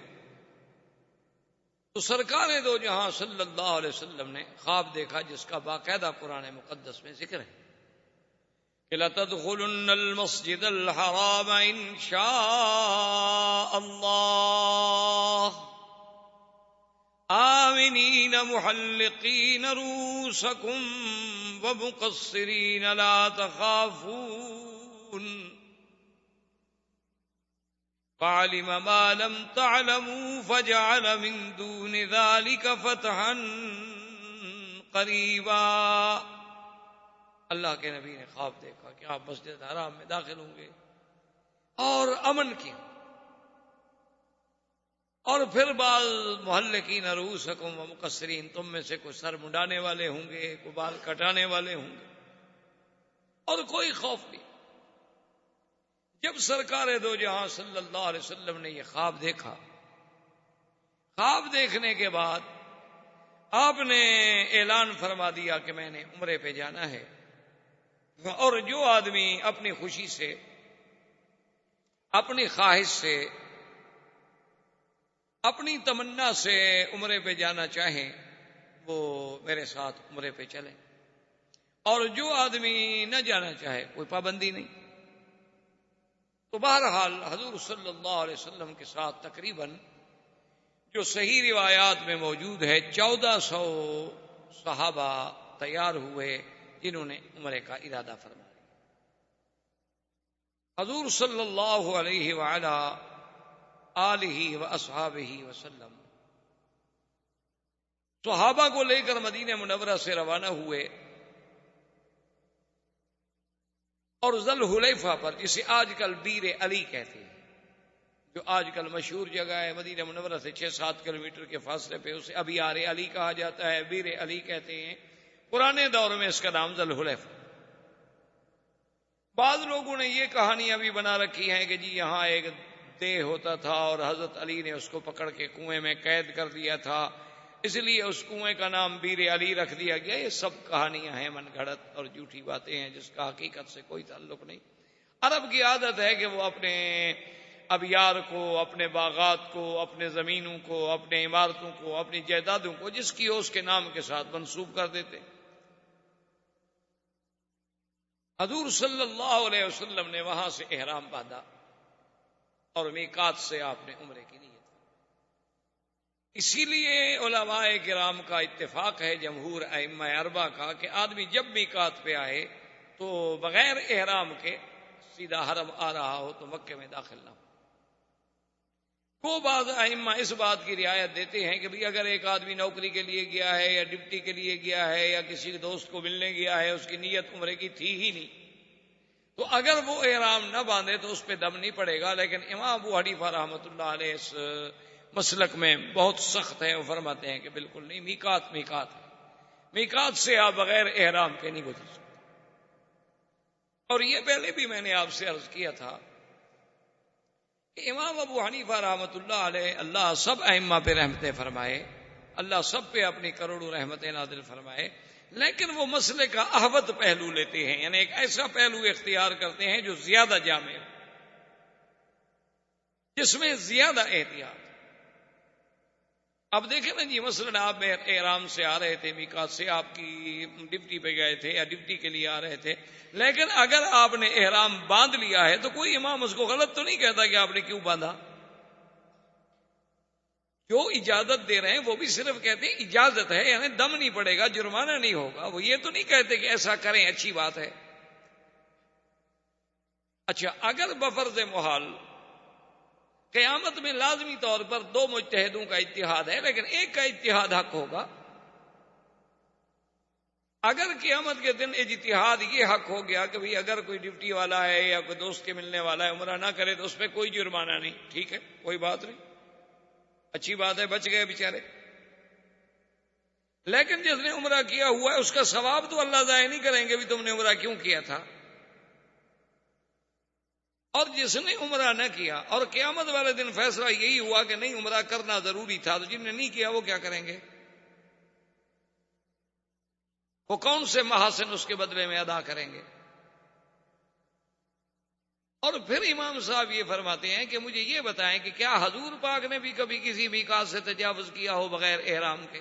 تو سرکار دو جہاں صلی اللہ علیہ وسلم نے خواب دیکھا جس کا باقاعدہ قرآن مقدس میں ذکر ہے کہ لَتَدْخُلُنَّ الْمَسْجِدَ الْحَرَامَ إِنْ شَاءَ اللَّهُ آمِنِينَ مُحَلِّقِينَ رُءُوسَكُمْ وَمُقَصِّرِينَ لَا تَخَافُونَ فَعَلِمَ مَا لَمْ تَعْلَمُوا فَجَعَلَ مِن دُونِ ذَلِكَ فَتْحًا قَرِيبًا۔ اللہ کے نبی نے خواب دیکھا کہ آپ مسجد حرام میں داخل ہوں گے، اور امن کی. اور پھر بعض محلقین رؤوسکم و مقصرین، تم میں سے کوئی سر منڈانے والے ہوں گے، کوئی بال کٹانے والے ہوں گے، اور کوئی خوف نہیں. جب سرکار دو جہاں صلی اللہ علیہ وسلم نے یہ خواب دیکھا، خواب دیکھنے کے بعد آپ نے اعلان فرما دیا کہ میں نے عمرے پہ جانا ہے. اور جو آدمی اپنی خوشی سے، اپنی خواہش سے، اپنی تمنا سے عمرے پہ جانا چاہیں وہ میرے ساتھ عمرے پہ چلیں، اور جو آدمی نہ جانا چاہے کوئی پابندی نہیں. تو بہرحال حضور صلی اللہ علیہ وسلم کے ساتھ تقریباً جو صحیح روایات میں موجود ہے 1400 صحابہ تیار ہوئے جنہوں نے عمرے کا ارادہ فرمایا. حضور صلی اللہ علیہ وعلا آلہ و اصحابہ وسلم صحابہ کو لے کر مدینہ منورہ سے روانہ ہوئے، اور ذوالحلیفہ پر، جسے آج کل بیر علی کہتے ہیں، جو آج کل مشہور جگہ ہے مدینہ منورہ سے 6-7 کلومیٹر کے فاصلے پہ، اسے ابھی ابیار علی کہا جاتا ہے، بیر علی کہتے ہیں. پرانے دور میں اس کا نام ذوالحلیفہ. بعض لوگوں نے یہ کہانیاں بھی بنا رکھی ہیں کہ جی یہاں ایک دیہ ہوتا تھا اور حضرت علی نے اس کو پکڑ کے کنویں میں قید کر دیا تھا، اس لیے اس کنویں کا نام بیر علی رکھ دیا گیا. یہ سب کہانیاں ہیں، من گھڑت اور جھوٹی باتیں ہیں جس کا حقیقت سے کوئی تعلق نہیں. عرب کی عادت ہے کہ وہ اپنے ابیار کو، اپنے باغات کو، اپنے زمینوں کو، اپنے عمارتوں کو، اپنی جائیدادوں کو جس کی ہو اس کے نام کے ساتھ منسوب کر دیتے. حضور صلی اللہ علیہ وسلم نے وہاں سے احرام باندھا اور میقات سے آپ نے عمرے کی نیت. اسی لیے علماء کرام کا اتفاق ہے، جمہور ائمہ اربعہ کا، کہ آدمی جب میقات پہ آئے تو بغیر احرام کے سیدھا حرم آ رہا ہو تو مکے میں داخل نہ ہو. کو بعض ائمہ اس بات کی رعایت دیتے ہیں کہ بھئی اگر ایک آدمی نوکری کے لیے گیا ہے یا ڈپٹی کے لیے گیا ہے یا کسی دوست کو ملنے گیا ہے، اس کی نیت عمرے کی تھی ہی نہیں، تو اگر وہ احرام نہ باندھے تو اس پہ دم نہیں پڑے گا. لیکن امام ابو حنیفہ رحمۃ اللہ علیہ اس مسلک میں بہت سخت ہیں، وہ فرماتے ہیں کہ بالکل نہیں، میقات میقات ہے، میقات سے آپ بغیر احرام کے نہیں گزر سکتے. اور یہ پہلے بھی میں نے آپ سے عرض کیا تھا کہ امام ابو حنیفہ رحمۃ اللہ علیہ، اللہ سب ائمہ پہ رحمتیں فرمائے، اللہ سب پہ اپنی کروڑوں رحمتیں نازل فرمائے، لیکن وہ مسئلے کا احوط پہلو لیتے ہیں، یعنی ایک ایسا پہلو اختیار کرتے ہیں جو زیادہ جامع ہے، جس میں زیادہ احتیاط. اب دیکھیں نا جی، مثلا آپ احرام سے آ رہے تھے، میقات سے آپ کی ڈپٹی پہ گئے تھے یا ڈپٹی کے لیے آ رہے تھے، لیکن اگر آپ نے احرام باندھ لیا ہے تو کوئی امام اس کو غلط تو نہیں کہتا کہ آپ نے کیوں باندھا. جو اجازت دے رہے ہیں وہ بھی صرف کہتے ہیں اجازت ہے، یعنی دم نہیں پڑے گا، جرمانہ نہیں ہوگا. وہ یہ تو نہیں کہتے کہ ایسا کریں اچھی بات ہے. اچھا، اگر بفرض محال قیامت میں لازمی طور پر 2 مجتہدوں کا اتحاد ہے، لیکن ایک کا اتحاد حق ہوگا. اگر قیامت کے دن اجتہاد یہ حق ہو گیا کہ بھئی اگر کوئی ڈپٹی والا ہے یا کوئی دوست کے ملنے والا ہے عمرہ نہ کرے تو اس پہ کوئی جرمانہ نہیں، ٹھیک ہے، کوئی بات نہیں، اچھی بات ہے، بچ گئے بیچارے. لیکن جس نے عمرہ کیا ہوا ہے اس کا ثواب تو اللہ ضائع نہیں کریں گے بھی تم نے عمرہ کیوں کیا تھا. اور جس نے عمرہ نہ کیا اور قیامت والے دن فیصلہ یہی ہوا کہ نہیں عمرہ کرنا ضروری تھا، تو جن نے نہیں کیا وہ کیا کریں گے؟ وہ کون سے محاسن اس کے بدلے میں ادا کریں گے؟ اور پھر امام صاحب یہ فرماتے ہیں کہ مجھے یہ بتائیں کہ کیا حضور پاک نے بھی کبھی کسی میقات سے تجاوز کیا ہو بغیر احرام کے؟